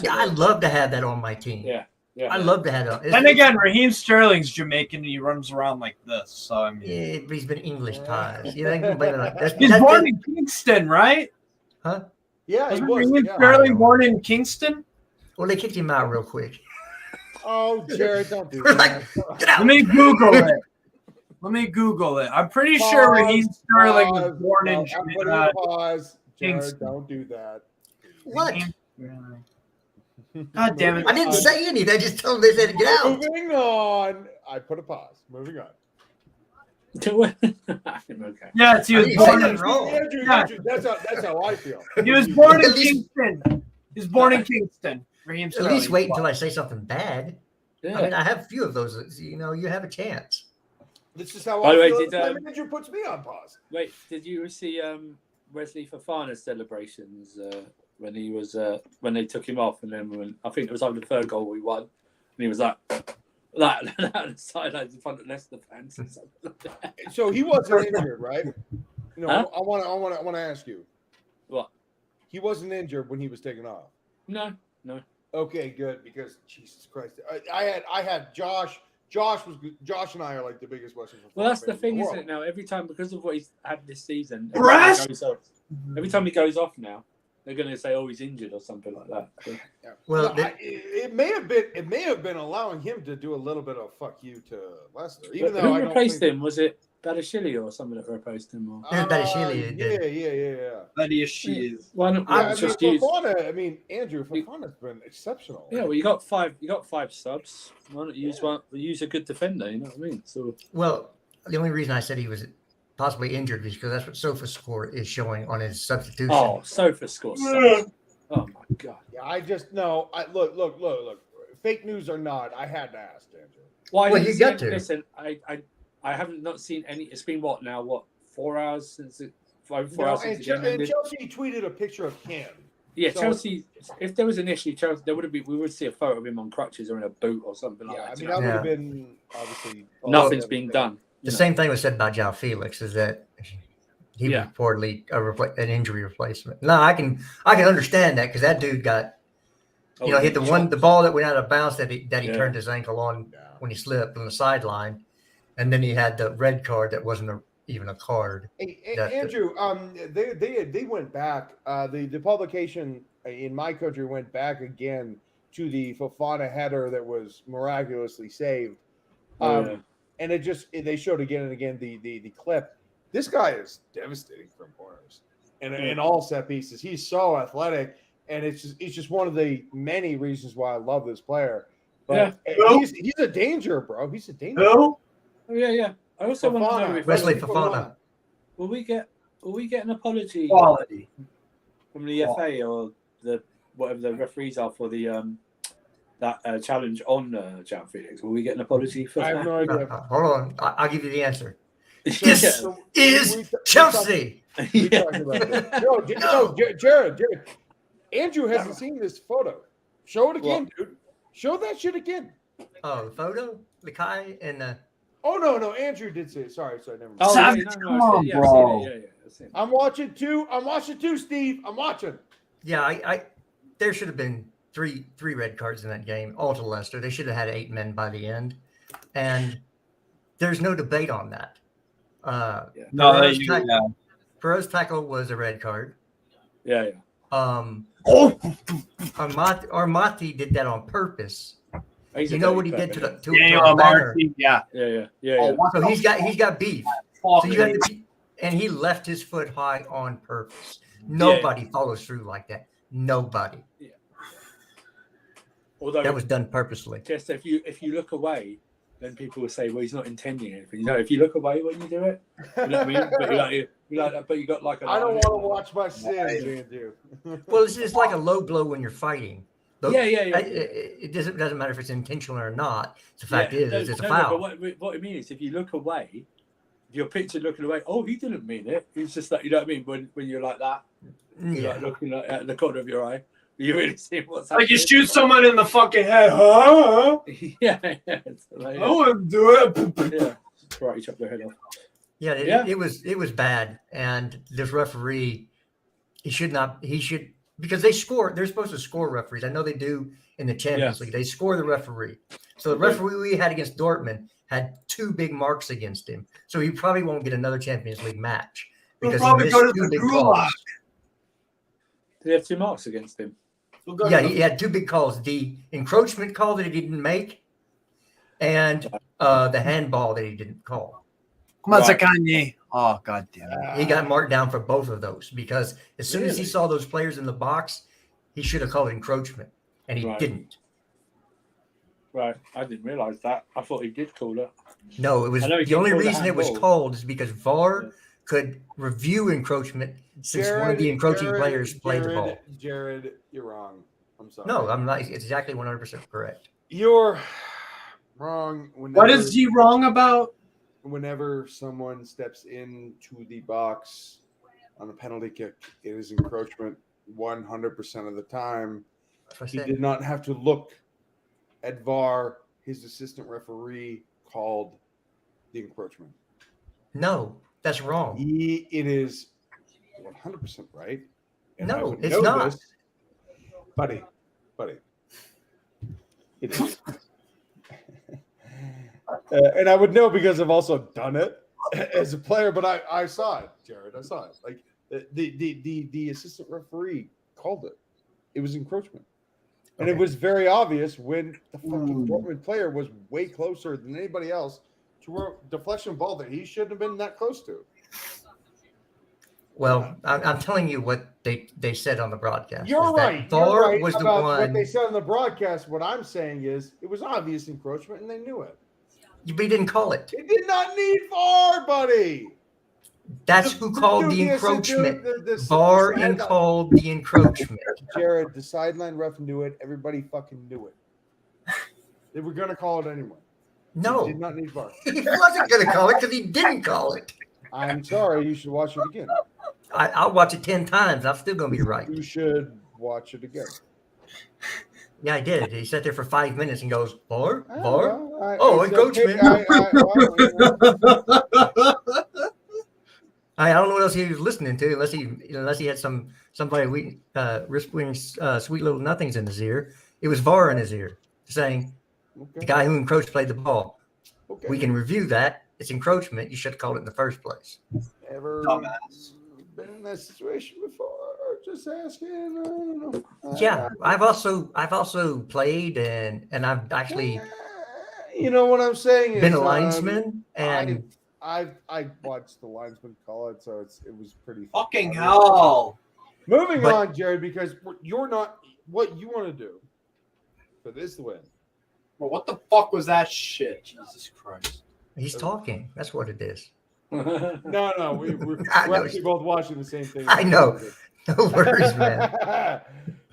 I love to have that on my team. Yeah. I love to have that. Then again, Raheem Sterling's Jamaican and he runs around like this. So I mean, Yeah, but he's been English ties. You know, you can blame it on- that's- he's that's- born in Kingston, right? Huh? Yeah, he Wasn't was. Raheem Yeah. Sterling born in Kingston? Well, they kicked him out real quick. Oh, Jared, don't do We're that. like, get Let out. me Google it. I'm pretty sure Raheem Sterling was Pause. born in No, I'm putting Jamaica. a pause. Jared, Kingston. don't do that. What? God damn it! I didn't say anything. I just told them they said to get out. Moving on. I put a pause. Moving on. Okay. Yeah, he was I didn't born say in. that wrong. Andrew, that's how I feel. He was born in At least- Kingston. He was born in Kingston. Raheem At Sterling. least wait until I say something bad. Yeah. I mean, I have a few of those. You know, you have a chance. This is how By I the way, feel. did, Every time Andrew puts me on pause. Wait, did you see Wesley Fofana's celebrations when he was when they took him off, and then when I think it was over the third goal we won, and he was like on the sidelines in front of Leicester fans. And stuff like that. So he wasn't injured, right? No, Huh? I want to ask you. What? He wasn't injured when he was taken off. No. Okay, good, because Jesus Christ, I had Josh. Josh and I are like the biggest Western. Well, that's the fans in thing, the isn't world. it? Now, every time, because of what he's had this season, Brass? every time he goes off now, they're going to say, "Oh, he's injured" or something like that. So, Yeah. Well, No, it may have been allowing him to do a little bit of fuck you to Leicester, even though who I don't replaced think, him? Was it Badashili or something that replaced him? Or... Badashili yeah, did. yeah. That is she is. Why not? Yeah, Just use... Fofana, I mean, Andrew, Fofana's been exceptional. Yeah, well, you got five subs. Why not use one? Use a good defender. You know what I mean? So Well, the only reason I said he was possibly injured is because that's what SofaScore is showing on his substitution. oh, Sofa scores. Oh my god. Yeah, I just no. Look. Fake news or not, I had to ask Andrew. Well, Well, you got to. Listen, I haven't not seen any. It's been what now? What 4 hours since it? 4 No, hours since and, the game and ended. Chelsea tweeted a picture of him. Yeah, so- Chelsea. If there was an issue, Chelsea, there would have been. We would see a photo of him on crutches or in a boot or something like Yeah, that. I you mean, know? that would Yeah. have been obviously Nothing's being done. The same thing was said about João Felix is that he Yeah. was reportedly an injury replacement. No, I can understand that because that dude got hit the ball that went out of bounds that he Yeah. turned his ankle on Yeah. when he slipped on the sideline, and then he had the red card that wasn't even a card. Hey, That- Andrew, they went back. The publication in my country went back again to the Fofana header that was miraculously saved. And they showed again and again the clip. This guy is devastating from corners and in all set pieces. He's so athletic, and it's just one of the many reasons why I love this player. But he's a danger, bro. He's a danger. Who? Oh yeah. I also want to know if Wesley Fofana. will we get an apology Quality. from the FA or the whatever the referees are for the that challenge on João Felix? Will we get an apology for I have that? no idea. Hold on, I'll give you the answer. Yeah. This So is we Chelsea. We talked about it. No, Jared. Andrew hasn't seen this photo. Show it again, dude. Show that shit again. Oh, the photo, the Kai and Oh no, Andrew did say it. Sorry, never mind. Oh, Savage, yeah, come I've on, seen it, bro. Yeah, I've seen it. I'm watching too, Steve. I'm watching. yeah, I there should have been three red cards in that game, all to Leicester. They should have had 8 men by the end, and there's no debate on that. No, Perez's tackle was a red card. Yeah. Armati did that on purpose. He's You a know dirty what he did player, to Yeah, our banner? Martin, yeah. Yeah. Oh, what So the he's got beef. fuck? So you have to and he left his foot high on purpose. Nobody follows through like that. Nobody. Although That was done purposely. just if you look away, then people will say, "Well, he's not intending anything." You know, if you look away when you do it, you know what I mean. But you got like I don't want to watch my sins, Andrew. Well, it's just like a low blow when you're fighting. Yeah. It doesn't matter if it's intentional or not. The fact is, it's a foul. But what I mean is, if you look away, if you're pictured looking away, oh, he didn't mean it. It's just that, you know what I mean. When you're like that, you're like looking at the corner of your eye, you really see what's happening. Like you shoot someone in the fucking head. Huh? Yeah. Like, I wouldn't do it. Yeah. Karate chop their head off. Yeah, it was bad, and this referee, he should because they're supposed to score referees. I know they do in the Champions League. They score the referee. So the referee we had against Dortmund had 2 big marks against him, so he probably won't get another Champions League match because he missed 2 big calls. Did he have 2 marks against him? Yeah, he had 2 big calls: the encroachment call that he didn't make, and the handball that he didn't call. Mazzacagni. Oh, god damn it. He got marked down for both of those because as soon as he saw those players in the box, he should have called encroachment, and he didn't. Right, I didn't realise that. I thought he did call it. No, it was the only reason it was called is because VAR could review encroachment since one of the encroaching players played the ball. Jared, you're wrong. I'm sorry. No, I'm not. It's exactly 100% correct. You're wrong. What is he wrong about? Whenever someone steps into the box on a penalty kick, it is encroachment 100% of the time. He did not have to look at VAR. His assistant referee called the encroachment. No, that's wrong. It is 100% right. And no, it's not. This, buddy. It is. And I would know because I've also done it as a player, but I saw it, Jared. I saw it. Like the assistant referee called it. It was encroachment. And it was very obvious when the fucking Dortmund player was way closer than anybody else to a deflection ball that he shouldn't have been that close to. Well, I'm telling you what they said on the broadcast. You're right. VAR was the about one. What they said on the broadcast. What I'm saying is it was obvious encroachment, and they knew it. But he didn't call it. It did not need VAR, buddy. That's who called the encroachment. VAR called the encroachment. Jared, the sideline ref knew it. Everybody fucking knew it. They were going to call it anyway. No. He did not need VAR. He wasn't going to call it because he didn't call it. I'm sorry. You should watch it again. I'll watch it 10 times. I'm still going to be right. You should watch it again. Yeah, I did. He sat there for 5 minutes and goes, VAR? Encroachment. I don't know what else he was listening to, unless he had somebody whispering sweet little nothings in his ear. It was VAR in his ear saying, the guy who encroached played the ball. Okay. We can review that. It's encroachment. You should have called it in the first place. Ever been in that situation before? Just asking. I don't know. Yeah, I've also played and I've actually. You know what I'm saying? Been a linesman and. I watched the linesman call it, so it was pretty fucking hell. Moving on, Jared, because you're not what you want to do for this win. Well, what the fuck was that shit? Jesus Christ. He's talking. That's what it is. No, we're actually both watching the same thing. I know. No worries, man.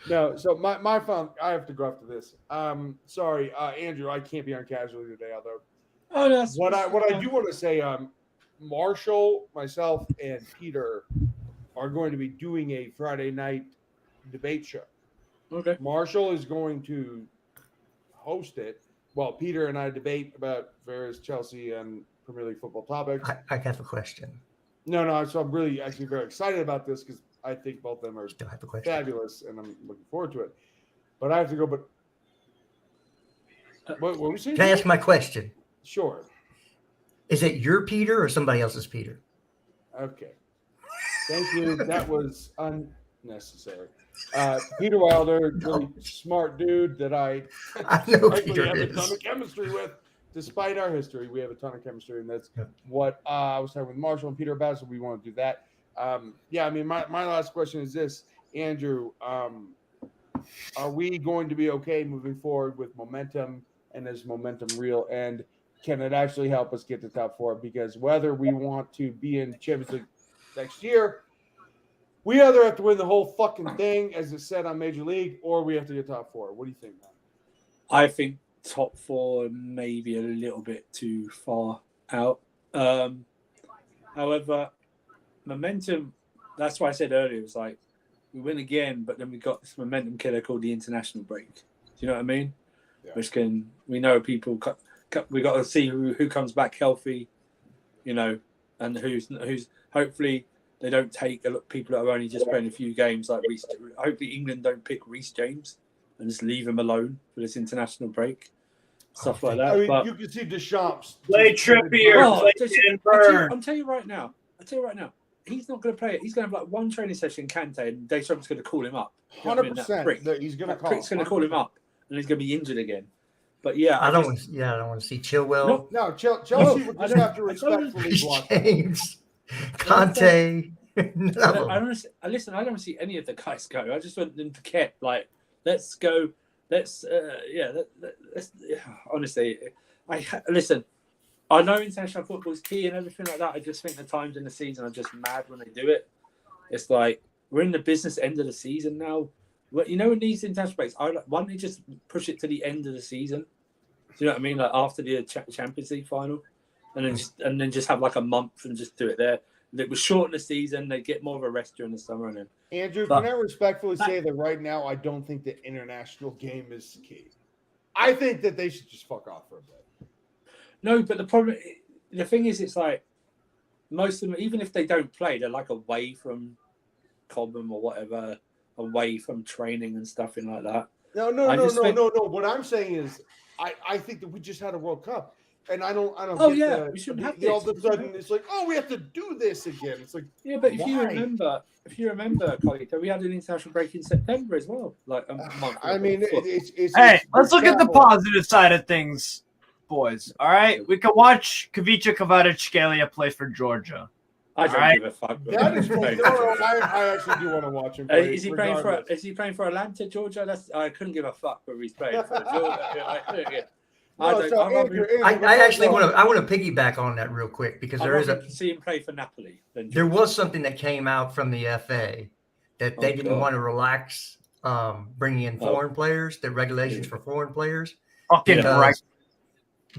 No, so my phone. I have to go after this. Sorry, Andrew. I can't be on casualty today, although. Oh, that's what I do want to say. Marshall, myself, and Peter are going to be doing a Friday night debate show. Okay. Marshall is going to host it while Peter and I debate about various Chelsea and Premier League football topics. I have a question. No. So I'm really actually very excited about this because I think both of them are fabulous, and I'm looking forward to it. But I have to go. But what were we saying? Can I ask my question? Sure. Is it your Peter or somebody else's Peter? Okay. Thank you. That was unnecessary. Peter Wilder, really smart dude that I know Peter have a ton of chemistry with. Despite our history, we have a ton of chemistry, and that's what I was talking with Marshall and Peter about, so we want to do that. My last question is this, Andrew. Are we going to be okay moving forward with momentum, and is momentum real? And can it actually help us get to top 4? Because whether we want to be in Champions League next year, we either have to win the whole fucking thing, as it said on Major League, or we have to get top 4. What do you think, man? I think top 4 maybe a little bit too far out. However, momentum. That's why I said earlier. It was like we win again, but then we got this momentum killer called the international break. Do you know what I mean? Yeah. Which we know people. We got to see who comes back healthy, and who's hopefully they don't take people that are only just playing a few games like Reece. Hopefully England don't pick Reece James and just leave him alone for this international break, stuff like that. I mean, but you can see Deschamps Play Trippier, play Burn. I'll tell you right now. He's not going to play it. He's going to have like one training session, Kante, and Deschamps is going to call him up. 100% that he's going to call. He's going to call him up, and he's going to be injured again. But yeah, I don't want to see Chilwell. No, Chelsea would just have to respectfully block James, Conte. No. I don't see any of the guys go. I just want them to get like, let's go. Let's honestly, listen. I know international football is key and everything like that. I just think the times in the season are just mad when they do it. It's like we're in the business end of the season now. In these international breaks, why don't they just push it to the end of the season? Do you know what I mean? Like after the Champions League final, and then just have like a month and just do it there. It was shorten the season. They get more of a rest during the summer. And then Andrew, can I respectfully say that right now I don't think the international game is key. I think that they should just fuck off for a bit. No, but the thing is, it's like most of them, even if they don't play, they're like away from Cobham or whatever, away from training and stuff like that. No. What I'm saying is, I think that we just had a World Cup, and I don't. Oh yeah, we shouldn't have this. All of a sudden, it's like, we have to do this again. It's like, yeah, but if you remember, Collie, we had an international break in September as well. Like a month. I mean, it's let's look at the positive side of things, boys. All right, we can watch Kavica Kvaratskhelia play for Georgia. I don't give a fuck. That is cool. I actually do want to watch him play. Is he playing for Atlanta, Georgia? I couldn't give a fuck where he's playing for Georgia. I actually want to piggyback on that real quick because there is see him play for Napoli. There was something that came out from the FA that they didn't want to relax bringing in foreign players, the regulations for foreign players.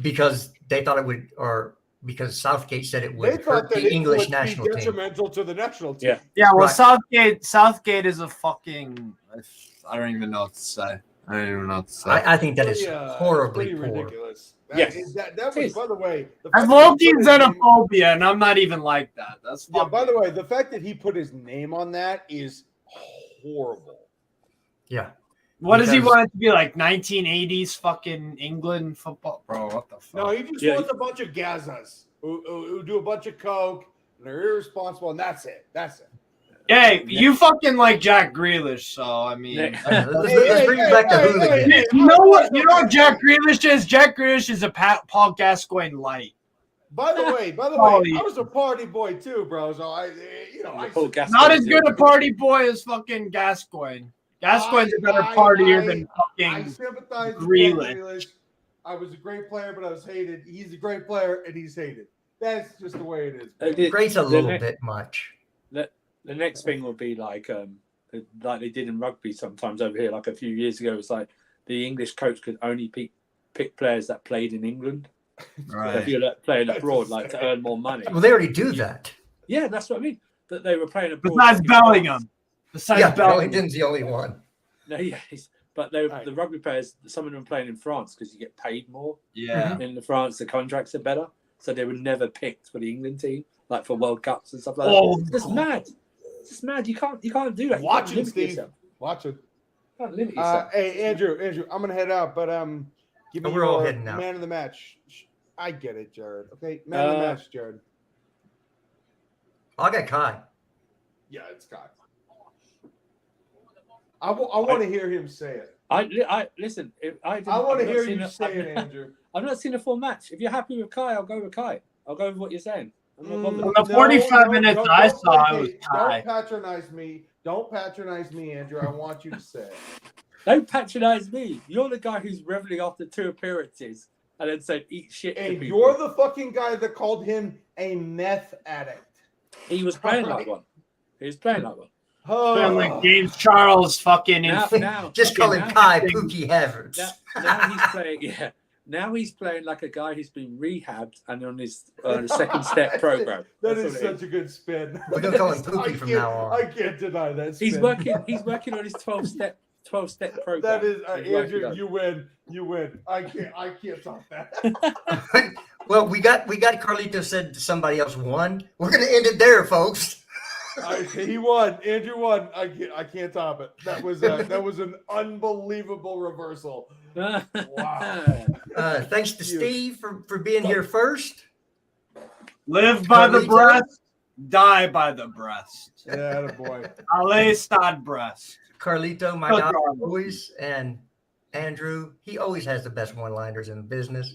Because they thought it would, or because Southgate said it would hurt the English national team. Detrimental to the national team. Yeah. Well, right. Southgate is a fucking. I don't even know what to say. I think that is horribly poor. Ridiculous. Yes, that was, by the way, that's low-key xenophobia, and I'm not even like that. That's by the way, the fact that he put his name on that is horrible. Yeah. What does he want it to be like? 1980s fucking England football, bro? What the fuck? No, he just wants a bunch of Gazas who do a bunch of coke and they're irresponsible, and that's it. Hey, you fucking like Jack Grealish, so I mean, let's bring back the hooligan. You know what Jack Grealish is? Jack Grealish is a Paul Gascoigne light. By the way, I was a party boy too, bro. So not as good a party boy as fucking Gascoigne. Gascoigne's a better partier than fucking I sympathize Grealish. with Grealish. I was a great player, but I was hated. He's a great player, and he's hated. That's just the way it is. Great's a little bit much. The next thing will be like they did in rugby sometimes over here, like a few years ago. It's like the English coach could only pick players that played in England. Right. If you're playing abroad, like to earn more money. Well, they already do that. Yeah, that's what I mean. That they were playing abroad. Besides Bellingham. Bellingham's the only one. No, but the rugby players, some of them playing in France because you get paid more. Yeah. In France, the contracts are better, so they were never picked for the England team, like for World Cups and stuff like that. It's just mad. It's just mad. You can't do that. Watch it, Steve. Watch it. You can't limit yourself. Hey, Andrew, I'm gonna head out, but give me all heading out. Man of the match. I get it, Jared. Okay, man of the match, Jared. I got Kai. Yeah, it's Kai. I want to hear him say it. I listen. I want to hear you say it, Andrew. I've not seen a full match. If you're happy with Kai, I'll go with Kai. I'll go with what you're saying. The 45 minutes I saw, I was Kai. Don't patronize me, Andrew. I want you to say it. Don't patronize me. You're the guy who's reveling after 2 appearances and then said eat shit. to And people. you're the fucking guy that called him a meth addict. He was playing Right. like one. He was playing like one. Feeling like Oh. James Charles fucking Now, Just call him now- Kai Pookie Havertz. Now he's playing. Yeah. Now he's playing like a guy who's been rehabbed and on his second step program. That That's is what it such a good spin. We're gonna call him I Pookie from can't- now on. I can't deny that spin. He's working on his 12-step program. That is He's working Andrew. on it. You win. I can't top that. Well, we got Carlito said somebody else won. We're gonna end it there, folks. He won. Andrew won. I can't top it. That was an unbelievable reversal. Wow. Thanks to Steve for being here first. live by the Carlito? breast, die by the breast. Yeah, boy. Allez, stad breast. Carlito, my Good guy, job. always, and Andrew. He always has the best one-liners in the business.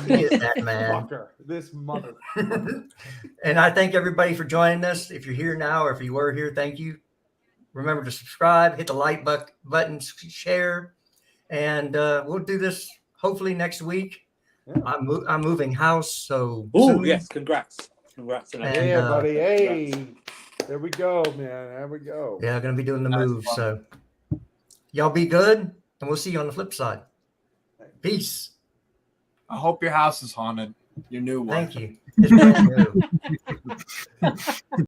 He is that man. This mother. And I thank everybody for joining us. If you're here now, or if you were here, thank you. Remember to subscribe, hit the like button, share, and we'll do this hopefully next week. Yeah. I'm moving house, so Oh soon. yes, congrats on that. And, Yeah, buddy. Hey, there we go, man. There we go. Yeah, gonna be doing the That's move. fun. So y'all be good, and we'll see you on the flip side. Peace. I hope your house is haunted. Your new one. Thank you. It's brand new.